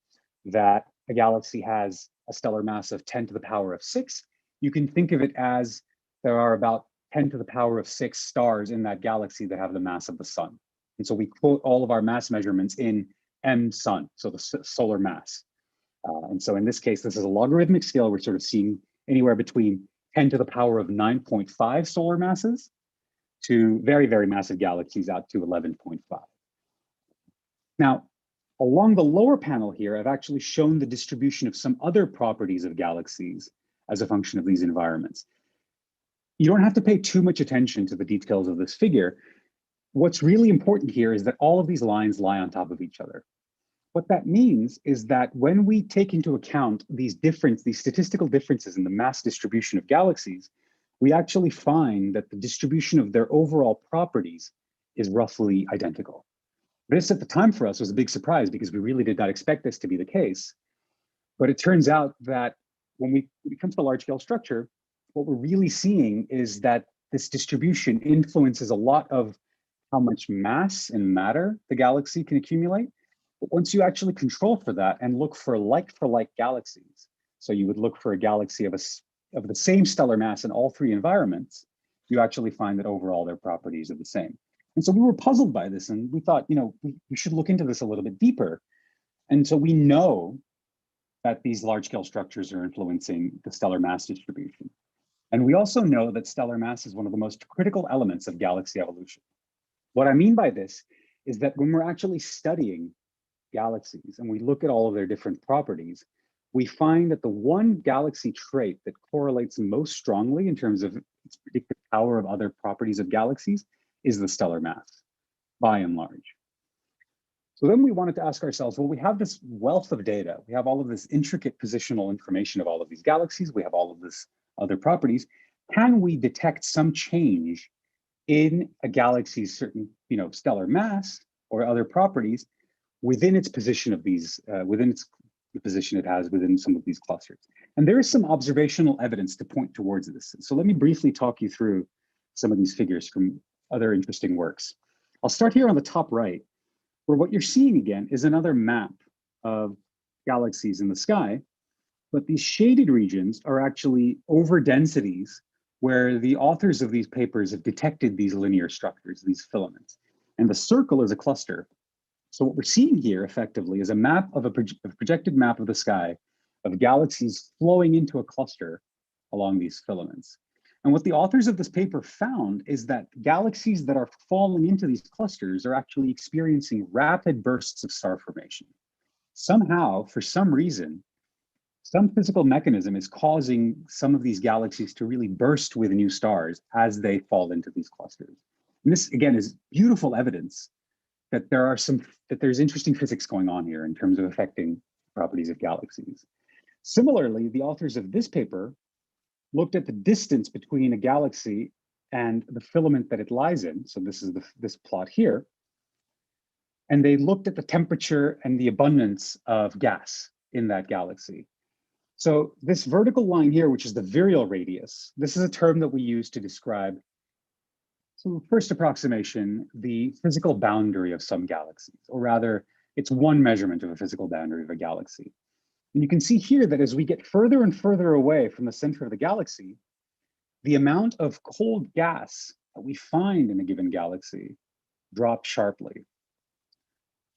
that a galaxy has a stellar mass of 10 to the power of 6, you can think of it as there are about 10 to the power of 6 stars in that galaxy that have the mass of the sun. And so we quote all of our mass measurements in m sun, so the solar mass. And so in this case, this is a logarithmic scale. We're sort of seeing anywhere between 10 to the power of 9.5 solar masses to very, very massive galaxies out to 11.5. Now, along the lower panel here, I've actually shown the distribution of some other properties of galaxies as a function of these environments. You don't have to pay too much attention to the details of this figure. What's really important here is that all of these lines lie on top of each other. What that means is that when we take into account these statistical differences in the mass distribution of galaxies, we actually find that the distribution of their overall properties is roughly identical. This at the time for us was a big surprise because we really did not expect this to be the case. But it turns out that when it comes to large scale structure, what we're really seeing is that this distribution influences a lot of how much mass and matter the galaxy can accumulate. But once you actually control for that and look for like galaxies, so you would look for a galaxy of the same stellar mass in all three environments, you actually find that overall their properties are the same. And so we were puzzled by this, and we thought, we should look into this a little bit deeper. And so we know that these large-scale structures are influencing the stellar mass distribution. And we also know that stellar mass is one of the most critical elements of galaxy evolution. What I mean by this is that when we're actually studying galaxies and we look at all of their different properties, we find that the one galaxy trait that correlates most strongly in terms of its predictive power of other properties of galaxies is the stellar mass, by and large. So then we wanted to ask ourselves, well, we have this wealth of data. We have all of this intricate positional information of all of these galaxies. We have all of this other properties. Can we detect some change in a galaxy's certain, stellar mass or other properties within its position of these, the position it has within some of these clusters? And there is some observational evidence to point towards this. So let me briefly talk you through some of these figures from other interesting works. I'll start here on the top right, where what you're seeing again is another map of galaxies in the sky, but these shaded regions are actually over densities where the authors of these papers have detected these linear structures, these filaments. And the circle is a cluster. So what we're seeing here effectively is a map of a projected map of the sky of galaxies flowing into a cluster along these filaments. And what the authors of this paper found is that galaxies that are falling into these clusters are actually experiencing rapid bursts of star formation. Somehow, for some reason, some physical mechanism is causing some of these galaxies to really burst with new stars as they fall into these clusters. And this, again, is beautiful evidence that there's interesting physics going on here in terms of affecting properties of galaxies. Similarly, the authors of this paper looked at the distance between a galaxy and the filament that it lies in. So this is this plot here. And they looked at the temperature and the abundance of gas in that galaxy. So this vertical line here, which is the virial radius, this is a term that we use to describe, so first approximation, the physical boundary of some galaxies, or rather, it's one measurement of a physical boundary of a galaxy. And you can see here that as we get further and further away from the center of the galaxy, the amount of cold gas that we find in a given galaxy drops sharply.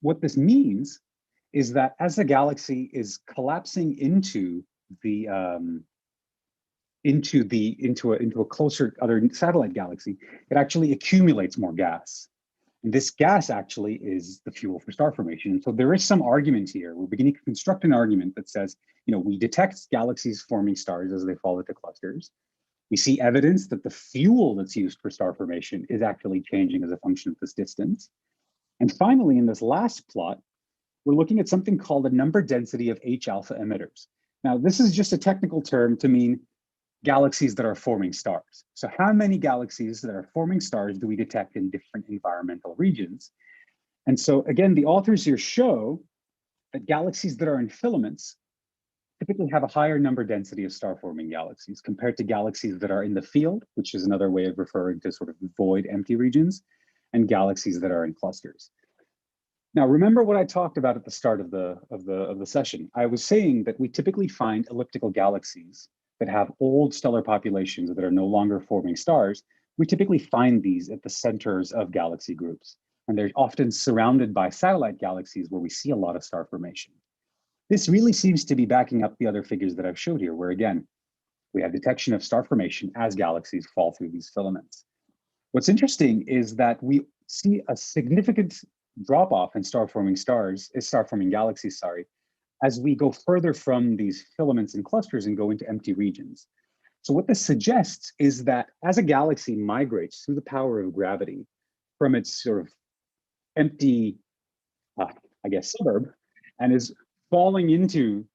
What this means is that as the galaxy is collapsing into a closer other satellite galaxy, it actually accumulates more gas. And this gas actually is the fuel for star formation. And so there is some argument here. We're beginning to construct an argument that says, we detect galaxies forming stars as they fall into clusters. We see evidence that the fuel that's used for star formation is actually changing as a function of this distance. And finally, in this last plot, we're looking at something called the number density of H-alpha emitters. Now, this is just a technical term to mean galaxies that are forming stars. So how many galaxies that are forming stars do we detect in different environmental regions? And so again, the authors here show that galaxies that are in filaments typically have a higher number density of star-forming galaxies compared to galaxies that are in the field, which is another way of referring to sort of void empty regions, and galaxies that are in clusters. Now, remember what I talked about at the start of the session. I was saying that we typically find elliptical galaxies that have old stellar populations that are no longer forming stars. We typically find these at the centers of galaxy groups, and they're often surrounded by satellite galaxies where we see a lot of star formation. This really seems to be backing up the other figures that I've showed here, where again, we have detection of star formation as galaxies fall through these filaments. What's interesting is that we see a significant drop-off in star-forming galaxies, as we go further from these filaments and clusters and go into empty regions. So what this suggests is that as a galaxy migrates through the power of gravity from its sort of empty, suburb, and is falling into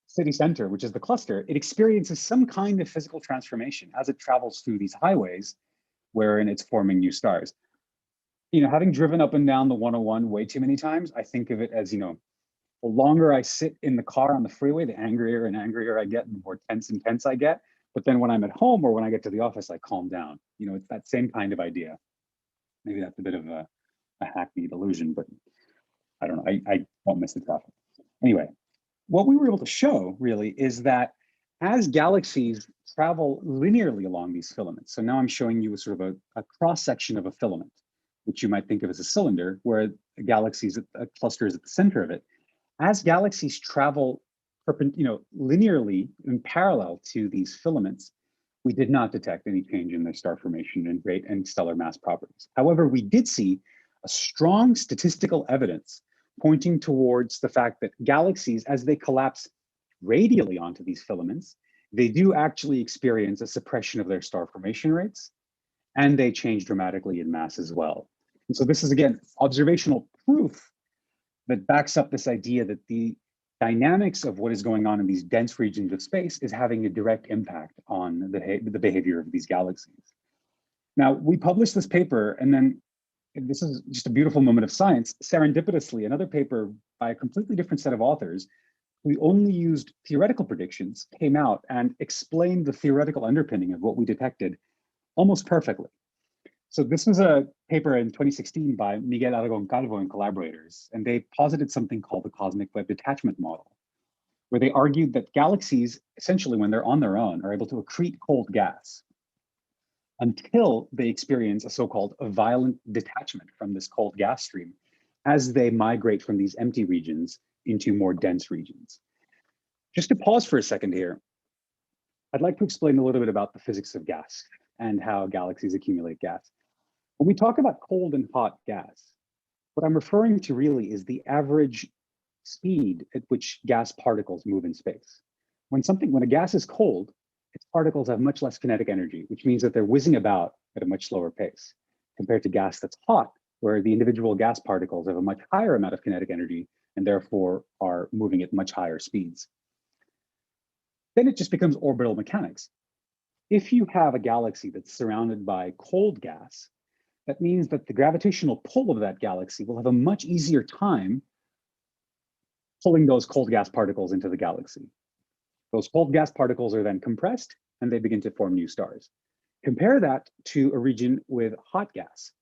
city center, which is the cluster, it experiences some kind of physical transformation as it travels through these highways wherein it's forming new stars. Having driven up and down the 101 way too many times, I think of it as, the longer I sit in the car on the freeway, the angrier and angrier I get, and the more tense and tense I get. But then when I'm at home or when I get to the office, I calm down. It's that same kind of idea. Maybe that's a bit of a hackneyed illusion, but I don't know. I won't miss the traffic. Anyway, what we were able to show really is that as galaxies travel linearly along these filaments, so now I'm showing you a sort of a cross section of a filament, which you might think of as a cylinder, where a cluster is at the center of it. As galaxies travel linearly in parallel to these filaments, we did not detect any change in their star formation and rate and stellar mass properties. However, we did see a strong statistical evidence pointing towards the fact that galaxies, as they collapse radially onto these filaments, they do actually experience a suppression of their star formation rates, and they change dramatically in mass as well. And so this is, again, observational proof that backs up this idea that the dynamics of what is going on in these dense regions of space is having a direct impact on the behavior of these galaxies. Now, we published this paper, and then this is just a beautiful moment of science. Serendipitously, another paper by a completely different set of authors, we only used theoretical predictions, came out and explained the theoretical underpinning of what we detected almost perfectly. So this was a paper in 2016 by Miguel Aragon Calvo and collaborators, and they posited something called the cosmic web detachment model, where they argued that galaxies, essentially when they're on their own, are able to accrete cold gas until they experience a so-called violent detachment from this cold gas stream as they migrate from these empty regions into more dense regions. Just to pause for a second here, I'd like to explain a little bit about the physics of gas and how galaxies accumulate gas. When we talk about cold and hot gas, what I'm referring to really is the average speed at which gas particles move in space. When a gas is cold, its particles have much less kinetic energy, which means that they're whizzing about at a much slower pace, compared to gas that's hot, where the individual gas particles have a much higher amount of kinetic energy and therefore are moving at much higher speeds. Then it just becomes orbital mechanics. If you have a galaxy that's surrounded by cold gas, that means that the gravitational pull of that galaxy will have a much easier time pulling those cold gas particles into the galaxy. Those cold gas particles are then compressed and they begin to form new stars. Compare that to a region with hot gas.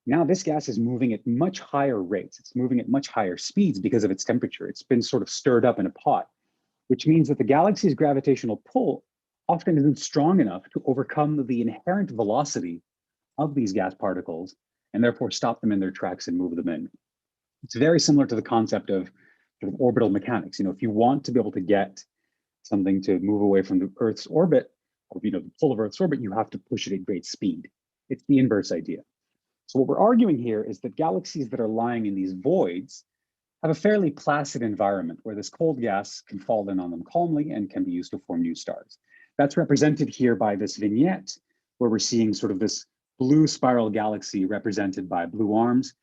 Now this gas is moving at much higher rates. It's moving at much higher speeds because of its temperature. It's been sort of stirred up in a pot, which means that the galaxy's gravitational pull often isn't strong enough to overcome the inherent velocity of these gas particles and therefore stop them in their tracks and move them in. It's very similar to the concept of sort of orbital mechanics. If you want to be able to get something to move away from the Earth's orbit, or the pull of Earth's orbit, you have to push it at great speed. It's the inverse idea. So what we're arguing here is that galaxies that are lying in these voids have a fairly placid environment where this cold gas can fall in on them calmly and can be used to form new stars. That's represented here by this vignette, where we're seeing sort of this blue spiral galaxy represented by blue arms.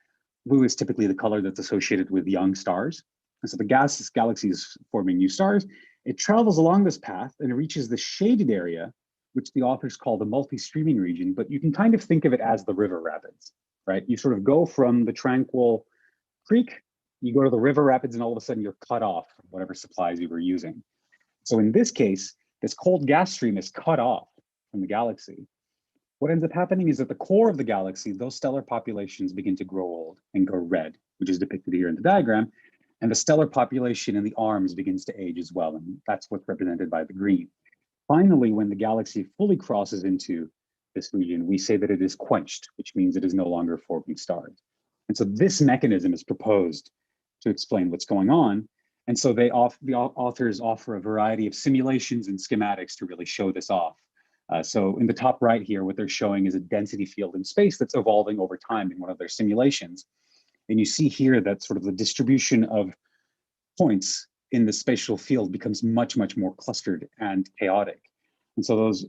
Blue is typically the color that's associated with young stars. And so the galaxy is forming new stars. It travels along this path and it reaches the shaded area, which the authors call the multi-streaming region, but you can kind of think of it as the river rapids, right? You sort of go from the tranquil creek, you go to the river rapids, and all of a sudden you're cut off from whatever supplies you were using. So in this case, this cold gas stream is cut off from the galaxy. What ends up happening is at the core of the galaxy, those stellar populations begin to grow old and go red, which is depicted here in the diagram. And the stellar population in the arms begins to age as well. And that's what's represented by the green. Finally, when the galaxy fully crosses into this region, we say that it is quenched, which means it is no longer forming stars. And so this mechanism is proposed to explain what's going on. And so the authors offer a variety of simulations and schematics to really show this off. So in the top right here, what they're showing is a density field in space that's evolving over time in one of their simulations. And you see here that sort of the distribution of points in the spatial field becomes much, much more clustered and chaotic. And so those,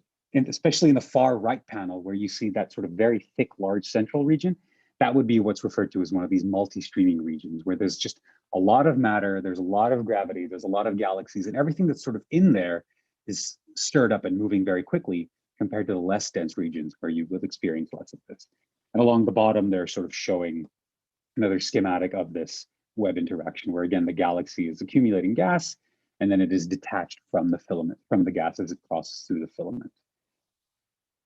especially in the far right panel, where you see that sort of very thick, large central region, that would be what's referred to as one of these multi-streaming regions, where there's just a lot of matter, there's a lot of gravity, there's a lot of galaxies, and everything that's sort of in there is stirred up and moving very quickly compared to the less dense regions where you would experience less of this. And along the bottom, they're sort of showing another schematic of this web interaction, where again, the galaxy is accumulating gas, and then it is detached from the filament, from the gas as it crosses through the filament.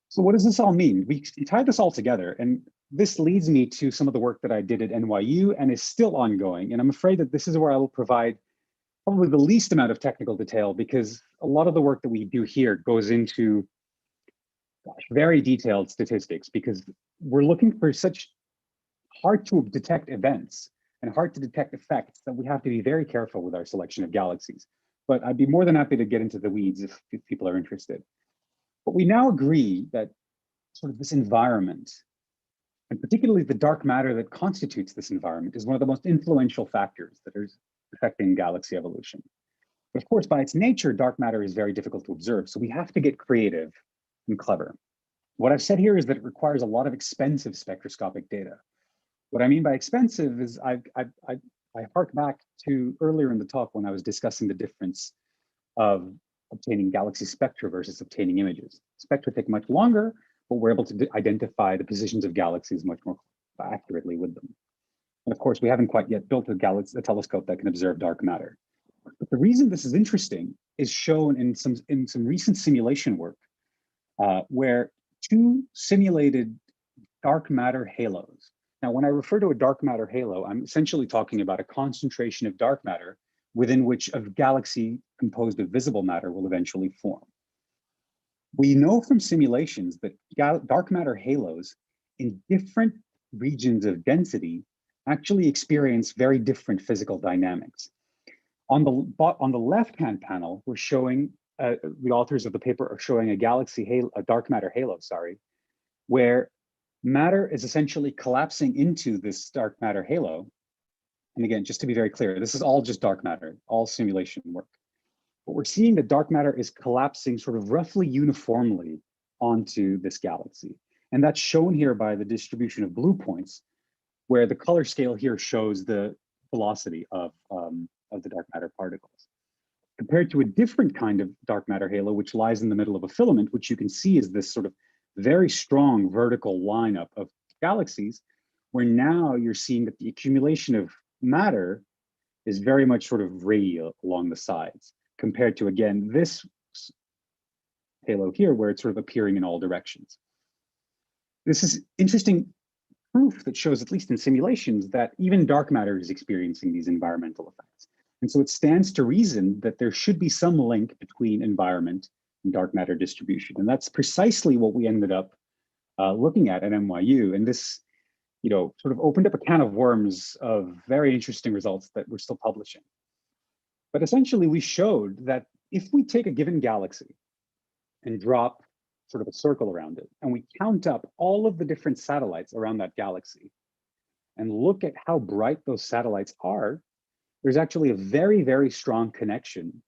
So what does this all mean? We tie this all together, and this leads me to some of the work that I did at NYU and is still ongoing. And I'm afraid that this is where I will provide probably the least amount of technical detail, because a lot of the work that we do here goes into very detailed statistics, because we're looking for such hard to detect events and hard to detect effects that we have to be very careful with our selection of galaxies. But I'd be more than happy to get into the weeds if people are interested. But we now agree that sort of this environment, and particularly the dark matter that constitutes this environment, is one of the most influential factors that is affecting galaxy evolution. But of course, by its nature, dark matter is very difficult to observe. So we have to get creative and clever. What I've said here is that it requires a lot of expensive spectroscopic data. What I mean by expensive is I hark back to earlier in the talk when I was discussing the difference of obtaining galaxy spectra versus obtaining images. Spectra take much longer, but we're able to identify the positions of galaxies much more accurately with them. And of course, we haven't quite yet built a telescope that can observe dark matter. But the reason this is interesting is shown in some recent simulation work where two simulated dark matter halos. Now, when I refer to a dark matter halo, I'm essentially talking about a concentration of dark matter within which a galaxy composed of visible matter will eventually form. We know from simulations that dark matter halos in different regions of density actually experience very different physical dynamics. On the left-hand panel, we're showing, the authors of the paper are showing a dark matter halo, where matter is essentially collapsing into this dark matter halo. And again, just to be very clear, this is all just dark matter, all simulation work. But we're seeing that dark matter is collapsing sort of roughly uniformly onto this galaxy. And that's shown here by the distribution of blue points, where the color scale here shows the velocity of the dark matter particles. Compared to a different kind of dark matter halo, which lies in the middle of a filament, which you can see is this sort of very strong vertical lineup of galaxies, where now you're seeing that the accumulation of matter is very much sort of radial along the sides, compared to, again, this halo here, where it's sort of appearing in all directions. This is interesting proof that shows, at least in simulations, that even dark matter is experiencing these environmental effects. And so it stands to reason that there should be some link between environment and dark matter distribution. And that's precisely what we ended up looking at NYU. And this, sort of opened up a can of worms of very interesting results that we're still publishing. But essentially, we showed that if we take a given galaxy and drop sort of a circle around it, and we count up all of the different satellites around that galaxy and look at how bright those satellites are, there's actually a very, very strong connection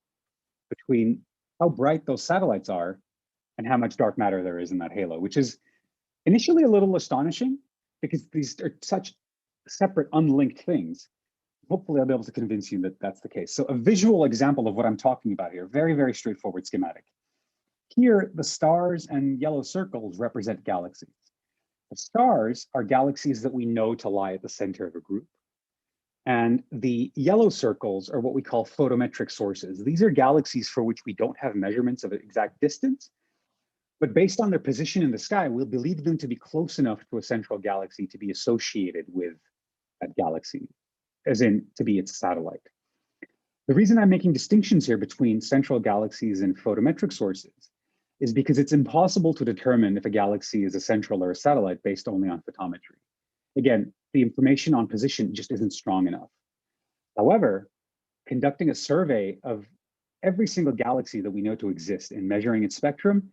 between how bright those satellites are and how much dark matter there is in that halo, which is initially a little astonishing because these are such separate, unlinked things. Hopefully I'll be able to convince you that that's the case. So a visual example of what I'm talking about here, very, very straightforward schematic. Here, the stars and yellow circles represent galaxies. The stars are galaxies that we know to lie at the center of a group. And the yellow circles are what we call photometric sources. These are galaxies for which we don't have measurements of exact distance, but based on their position in the sky, we'll believe them to be close enough to a central galaxy to be associated with that galaxy, as in to be its satellite. The reason I'm making distinctions here between central galaxies and photometric sources is because it's impossible to determine if a galaxy is a central or a satellite based only on photometry. Again, the information on position just isn't strong enough. However, conducting a survey of every single galaxy that we know to exist and measuring its spectrum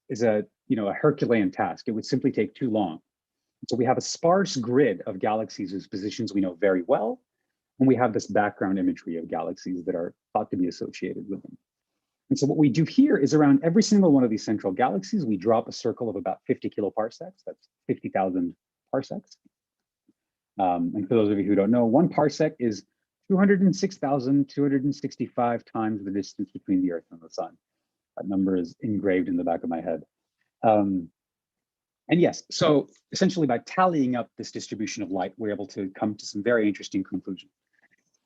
is a Herculean task. It would simply take too long. So we have a sparse grid of galaxies whose positions we know very well, and we have this background imagery of galaxies that are thought to be associated with them. And so what we do here is around every single one of these central galaxies, we drop a circle of about 50 kiloparsecs, that's 50,000 parsecs. And for those of you who don't know, 1 parsec is 206,265 times the distance between the Earth and the Sun. That number is engraved in the back of my head. And yes, so essentially by tallying up this distribution of light, we're able to come to some very interesting conclusions.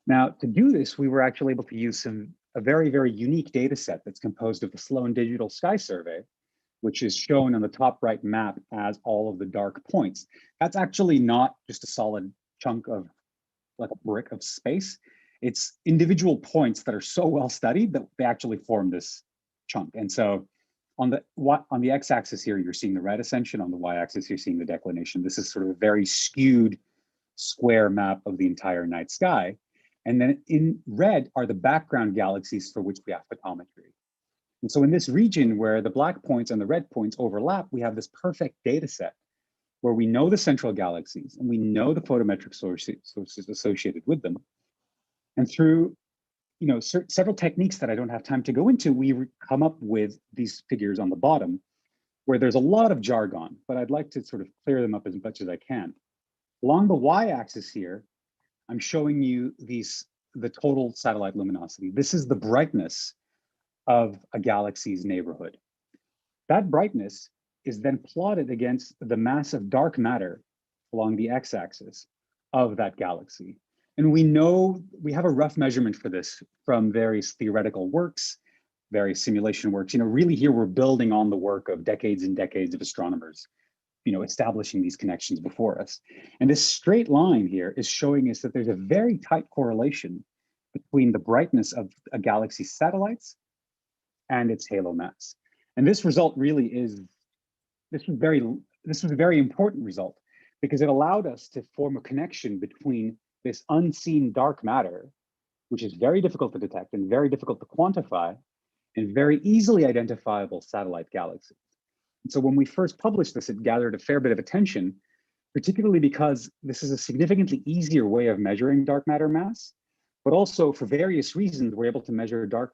Now, to do this, we were actually able to use a very, very unique data set that's composed of the Sloan Digital Sky Survey, which is shown on the top right map as all of the dark points. That's actually not just a solid chunk of like a brick of space. It's individual points that are so well studied that they actually form this chunk. And so on the x-axis here, you're seeing the red ascension. On the y-axis, you're seeing the declination. This is sort of a very skewed square map of the entire night sky. And then in red are the background galaxies for which we have photometry. And so in this region where the black points and the red points overlap, we have this perfect data set where we know the central galaxies and we know the photometric sources associated with them. And through several techniques that I don't have time to go into, we come up with these figures on the bottom where there's a lot of jargon, but I'd like to sort of clear them up as much as I can. Along the y-axis here, I'm showing you the total satellite luminosity. This is the brightness of a galaxy's neighborhood. That brightness is then plotted against the mass of dark matter along the x-axis of that galaxy. And we know, we have a rough measurement for this from various theoretical works, various simulation works. Really here we're building on the work of decades and decades of astronomers, establishing these connections before us. And this straight line here is showing us that there's a very tight correlation between the brightness of a galaxy's satellites and its halo mass. And this result really is, this was a very important result because it allowed us to form a connection between this unseen dark matter, which is very difficult to detect and very difficult to quantify, and very easily identifiable satellite galaxies. And so when we first published this, it gathered a fair bit of attention, particularly because this is a significantly easier way of measuring dark matter mass, but also for various reasons, we're able to measure dark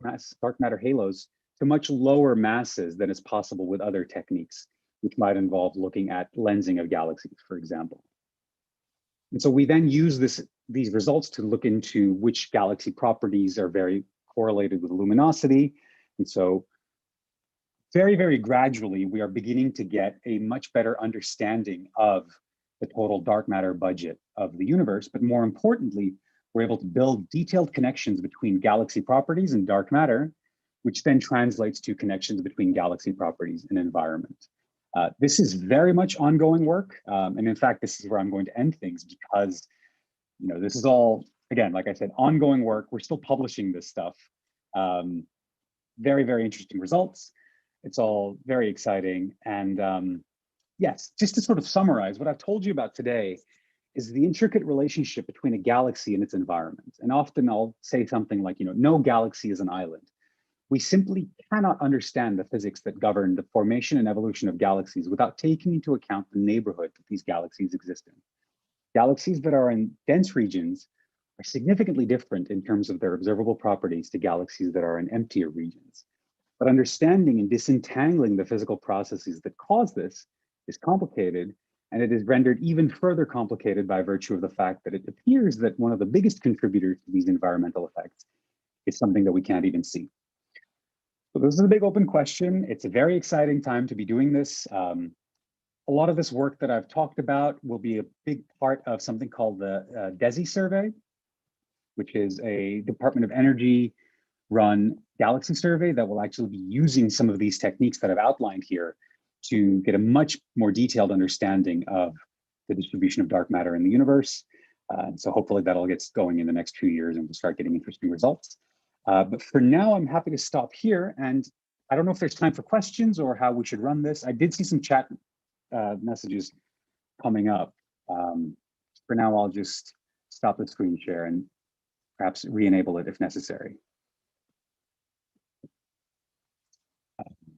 matter halos to much lower masses than is possible with other techniques, which might involve looking at lensing of galaxies, for example. And so we then use these results to look into which galaxy properties are very correlated with luminosity. And so very, very gradually, we are beginning to get a much better understanding of the total dark matter budget of the universe. But more importantly, we're able to build detailed connections between galaxy properties and dark matter, which then translates to connections between galaxy properties and environment. This is very much ongoing work. And in fact, this is where I'm going to end things because this is all, again, like I said, ongoing work. We're still publishing this stuff. Very, very interesting results. It's all very exciting. And yes, just to sort of summarize, what I've told you about today is the intricate relationship between a galaxy and its environment. And often I'll say something like, no galaxy is an island. We simply cannot understand the physics that govern the formation and evolution of galaxies without taking into account the neighborhood that these galaxies exist in. Galaxies that are in dense regions are significantly different in terms of their observable properties to galaxies that are in emptier regions. But understanding and disentangling the physical processes that cause this is complicated, and it is rendered even further complicated by virtue of the fact that it appears that one of the biggest contributors to these environmental effects is something that we can't even see. So this is a big open question. It's a very exciting time to be doing this. A lot of this work that I've talked about will be a big part of something called the DESI survey, which is a Department of Energy run galaxy survey that will actually be using some of these techniques that I've outlined here to get a much more detailed understanding of the distribution of dark matter in the universe. So hopefully that'll get going in the next few years and we'll start getting interesting results. But for now, I'm happy to stop here. And I don't know if there's time for questions or how we should run this. I did see some chat messages coming up. For now, I'll just stop the screen share and perhaps re-enable it if necessary.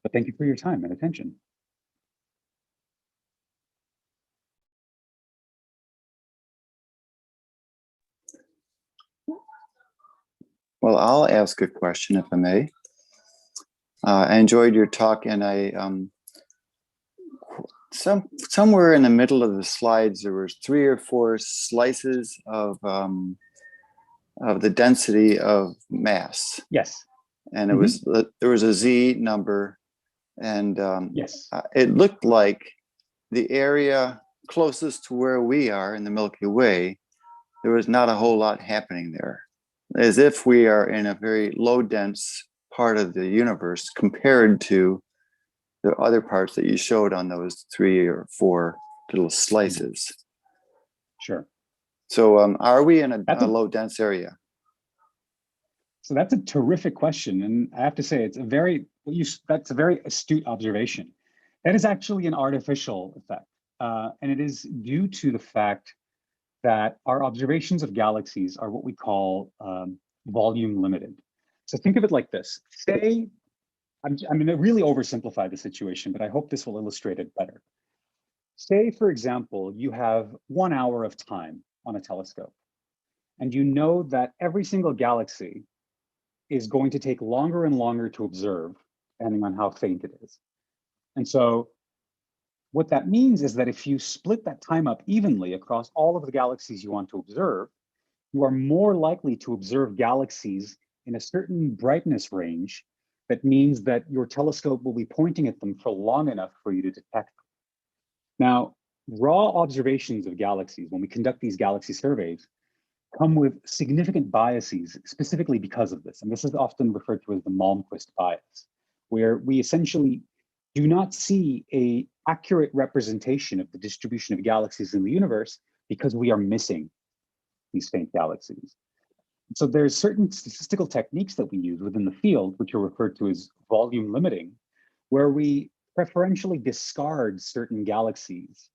But thank you for your time and attention. Well, I'll ask a question if I may. I enjoyed your talk, and I somewhere in the middle of the slides there was 3 or 4 slices of the density of mass. Yes. And it was there was a Z number, and yes, it looked like the area closest to where we are in the Milky Way, there was not a whole lot happening there, as if we are in a very low dense part of the universe compared to the other parts that you showed on those 3 or 4 little slices. Sure. So are we in That's a low dense area? So that's a terrific question. And I have to say, it's a very, that's a very astute observation. That is actually an artificial effect. And it is due to the fact that our observations of galaxies are what we call volume limited. So think of it like this. Say, I'm going to really oversimplify the situation, but I hope this will illustrate it better. Say, for example, you have 1 hour of time on a telescope, and you know that every single galaxy is going to take longer and longer to observe, depending on how faint it is. And so what that means is that if you split that time up evenly across all of the galaxies you want to observe, you are more likely to observe galaxies in a certain brightness range. That means that your telescope will be pointing at them for long enough for you to detect them. Now, raw observations of galaxies, when we conduct these galaxy surveys, come with significant biases, specifically because of this. And this is often referred to as the Malmquist bias, where we essentially do not see an accurate representation of the distribution of galaxies in the universe because we are missing these faint galaxies. So there's certain statistical techniques that we use within the field, which are referred to as volume limiting, where we preferentially discard certain galaxies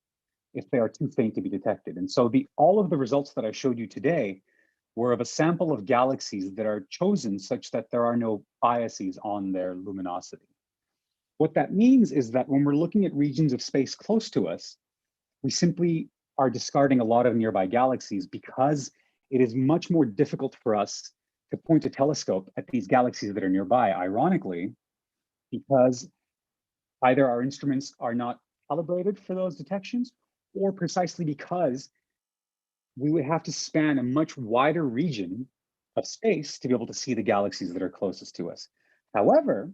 if they are too faint to be detected. And so all of the results that I showed you today were of a sample of galaxies that are chosen such that there are no biases on their luminosity. What that means is that when we're looking at regions of space close to us, we simply are discarding a lot of nearby galaxies because it is much more difficult for us to point a telescope at these galaxies that are nearby, ironically, because either our instruments are not calibrated for those detections, or precisely because we would have to span a much wider region of space to be able to see the galaxies that are closest to us. However,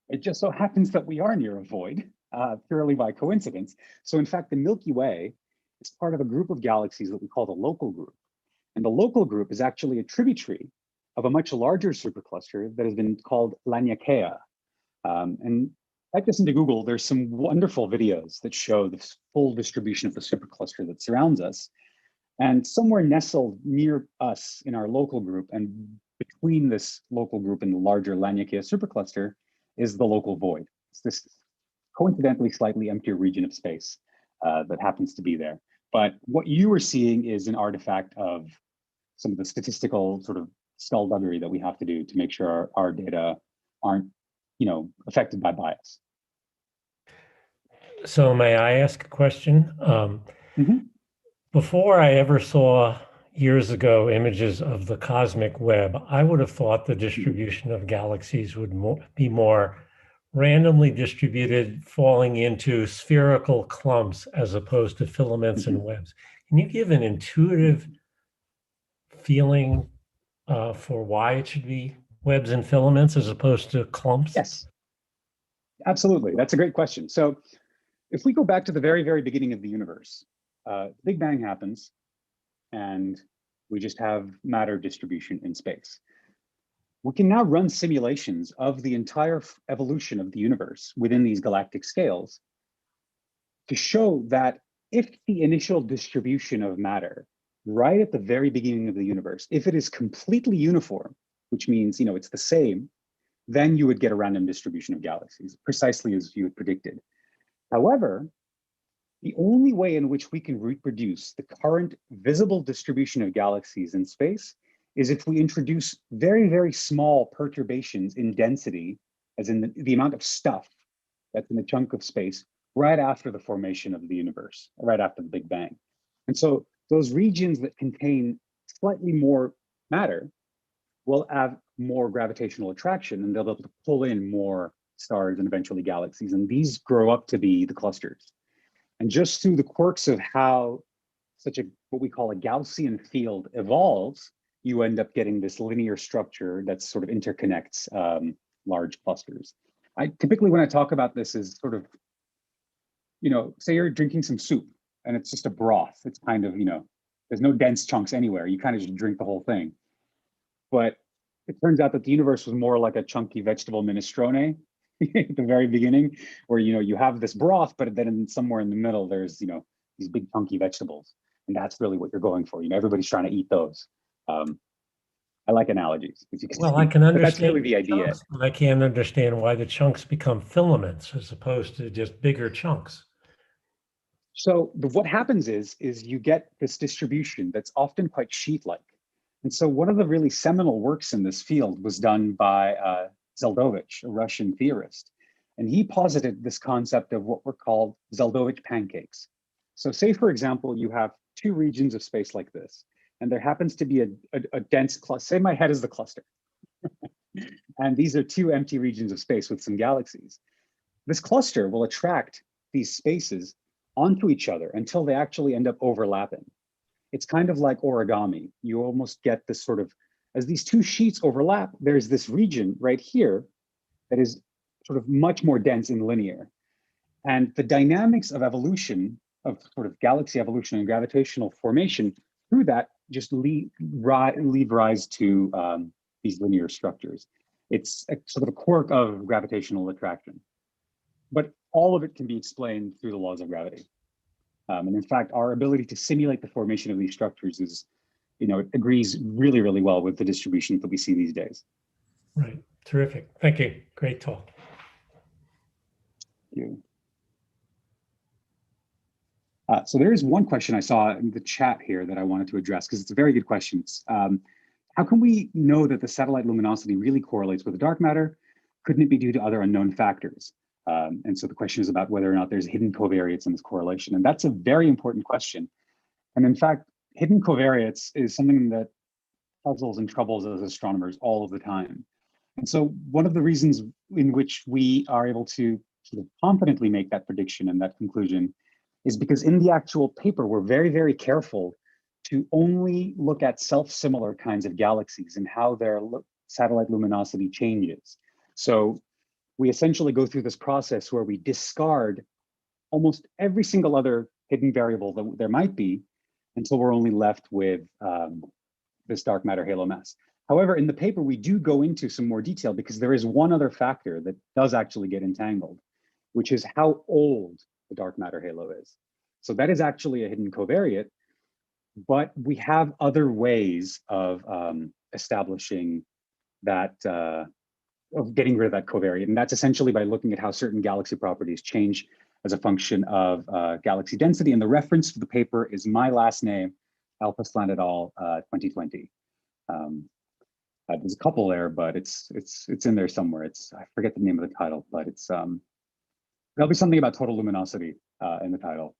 it just so happens that we are near a void, purely by coincidence. So in fact, the Milky Way is part of a group of galaxies that we call the local group. And the local group is actually a tributary of a much larger supercluster that has been called Laniakea. And type this into Google, there's some wonderful videos that show the full distribution of the supercluster that surrounds us. And somewhere nestled near us in our local group and between this local group and the larger Laniakea supercluster is the local void. It's this coincidentally slightly emptier region of space that happens to be there. But what you are seeing is an artifact of some of the statistical sort of skullduggery that we have to do to make sure our data aren't, affected by bias. So may I ask a question? Before I ever saw years ago images of the cosmic web, I would have thought the distribution of galaxies would be more randomly distributed, falling into spherical clumps as opposed to filaments and webs. Can you give an intuitive feeling for why it should be webs and filaments as opposed to clumps? Yes, absolutely. That's a great question. So if we go back to the very, very beginning of the universe, Big Bang happens and we just have matter distribution in space. We can now run simulations of the entire evolution of the universe within these galactic scales to show that if the initial distribution of matter right at the very beginning of the universe, if it is completely uniform, which means it's the same, then you would get a random distribution of galaxies, precisely as you had predicted. However, the only way in which we can reproduce the current visible distribution of galaxies in space is if we introduce very, very small perturbations in density, as in the amount of stuff that's in a chunk of space right after the formation of the universe, right after the Big Bang. And so those regions that contain slightly more matter will have more gravitational attraction, and they'll be able to pull in more stars and eventually galaxies. And these grow up to be the clusters. And just through the quirks of how what we call a Gaussian field evolves, you end up getting this linear structure that sort of interconnects large clusters. Typically, when I talk about this, is sort of, say you're drinking some soup and it's just a broth. It's kind of, there's no dense chunks anywhere. You kind of just drink the whole thing. But it turns out that the universe was more like a chunky vegetable minestrone. at the very beginning, where you have this broth, but then somewhere in the middle there's these big chunky vegetables, and that's really what you're going for. Everybody's trying to eat those. I like analogies, as you can Well, see, I can but that's understand really the idea. chunks, but I can't understand why the chunks become filaments as opposed to just bigger chunks. So what happens is you get this distribution that's often quite sheet-like. And so one of the really seminal works in this field was done by Zeldovich, a Russian theorist. And he posited this concept of what were called Zeldovich pancakes. So say, for example, you have two regions of space like this, and there happens to be a dense cluster. Say my head is the cluster. And these are two empty regions of space with some galaxies. This cluster will attract these spaces onto each other until they actually end up overlapping. It's kind of like origami. You almost get this sort of, as these two sheets overlap, there's this region right here that is sort of much more dense and linear. And the dynamics of evolution, of sort of galaxy evolution and gravitational formation through that just lead rise to these linear structures. It's a sort of a quirk of gravitational attraction. But all of it can be explained through the laws of gravity. And in fact, our ability to simulate the formation of these structures is, it agrees really, really well with the distributions that we see these days. Right. Terrific. Thank you. Great talk. Thank you. So there is one question I saw in the chat here that I wanted to address, because it's a very good question. How can we know that the satellite luminosity really correlates with the dark matter? Couldn't it be due to other unknown factors? And so the question is about whether or not there's hidden covariates in this correlation. And that's a very important question. And in fact, hidden covariates is something that puzzles and troubles us astronomers all of the time. And so one of the reasons in which we are able to sort of confidently make that prediction and that conclusion is because in the actual paper, we're very, very careful to only look at self-similar kinds of galaxies and how their satellite luminosity changes. So we essentially go through this process where we discard almost every single other hidden variable that there might be until we're only left with this dark matter halo mass. However, in the paper, we do go into some more detail because there is one other factor that does actually get entangled, which is how old the dark matter halo is. So that is actually a hidden covariate, but we have other ways of establishing that, of getting rid of that covariate. And that's essentially by looking at how certain galaxy properties change as a function of galaxy density. And the reference to the paper is my last name, Alpha-Slant et al. 2020. There's a couple there, but it's in there somewhere. I forget the name of the title, but there'll be something about total luminosity in the title.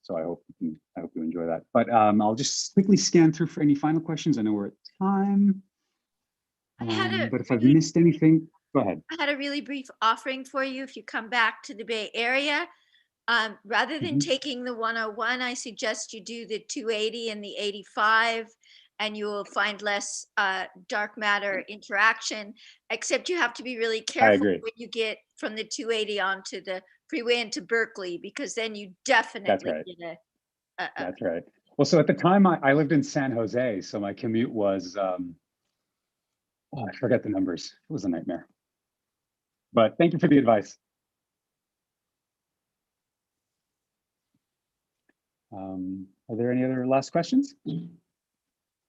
So I hope you enjoy that. But I'll just quickly scan through for any final questions. I know we're at time. But if I've missed anything, go ahead. I had a really brief offering for you if you come back to the Bay Area. Rather than taking the 101, I suggest you do the 280 and the 85, and you will find less dark matter interaction, except you have to be really careful when you get from the 280 onto the freeway into Berkeley, because then you definitely get a That's right. Well, so at the time I lived in San Jose, so my commute was, I forget the numbers. It was a nightmare. But thank you for the advice. Are there any other last questions?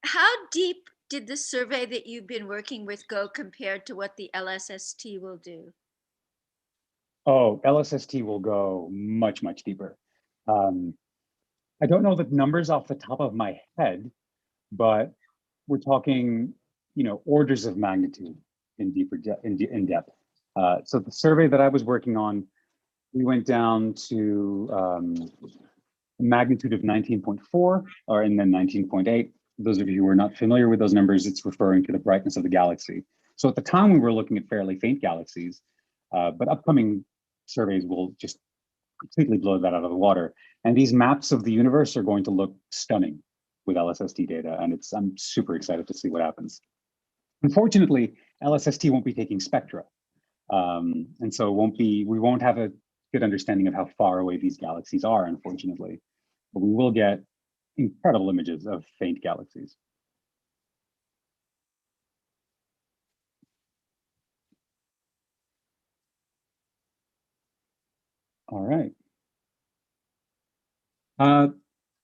How deep did the survey that you've been working with go compared to what the LSST will do? Oh, LSST will go much, much deeper. I don't know the numbers off the top of my head, but we're talking, orders of magnitude in deeper in depth. So the survey that I was working on, we went down to a magnitude of 19.4, and then 19.8. Those of you who are not familiar with those numbers, it's referring to the brightness of the galaxy. So at the time, we were looking at fairly faint galaxies, but upcoming surveys will just completely blow that out of the water. And these maps of the universe are going to look stunning with LSST data, and I'm super excited to see what happens. Unfortunately, LSST won't be taking spectra, and so we won't have a good understanding of how far away these galaxies are, unfortunately. But we will get incredible images of faint galaxies. All right.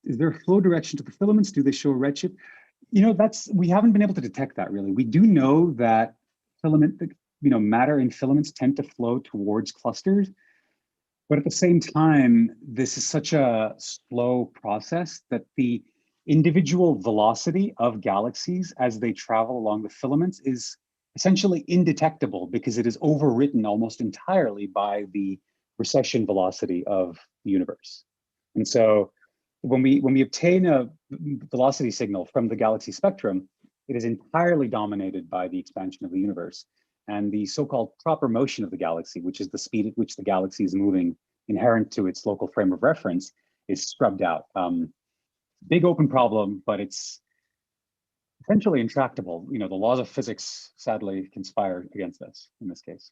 Is there a flow direction to the filaments? Do they show a redshift? You know, we haven't been able to detect that really. We do know that matter in filaments tend to flow towards clusters, but at the same time, this is such a slow process that the individual velocity of galaxies as they travel along the filaments is essentially indetectable because it is overwritten almost entirely by the recession velocity of the universe. And so when we obtain a velocity signal from the galaxy spectrum, it is entirely dominated by the expansion of the universe. And the so-called proper motion of the galaxy, which is the speed at which the galaxy is moving inherent to its local frame of reference, is scrubbed out. Big open problem, but it's essentially intractable. You know, the laws of physics sadly conspire against us in this case.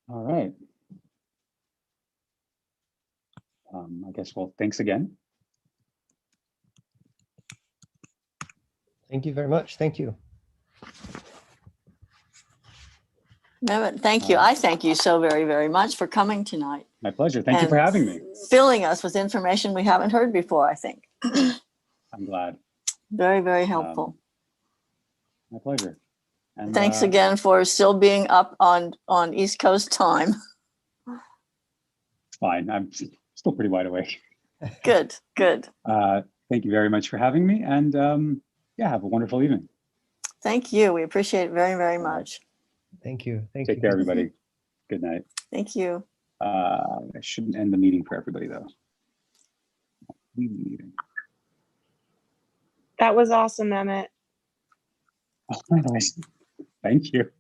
All right. I guess, well, thanks again. Thank you very much. Thank you. Mehmet, thank you. I thank you so very, very much for coming tonight. My pleasure. Thank you for having me. Filling us with information we haven't heard before, I think. I'm glad. Very, very helpful. My pleasure. And thanks again for still being up on East Coast time. It's fine. I'm still pretty wide awake. Good, good. Thank you very much for having me. And yeah, have a wonderful evening. Thank you. We appreciate it very, very much. Thank you. Thank you. Take care, everybody. Good night. Thank you. I shouldn't end the meeting for everybody, though. Leave the meeting. That was awesome, Emmett. Oh, nice. Thank you.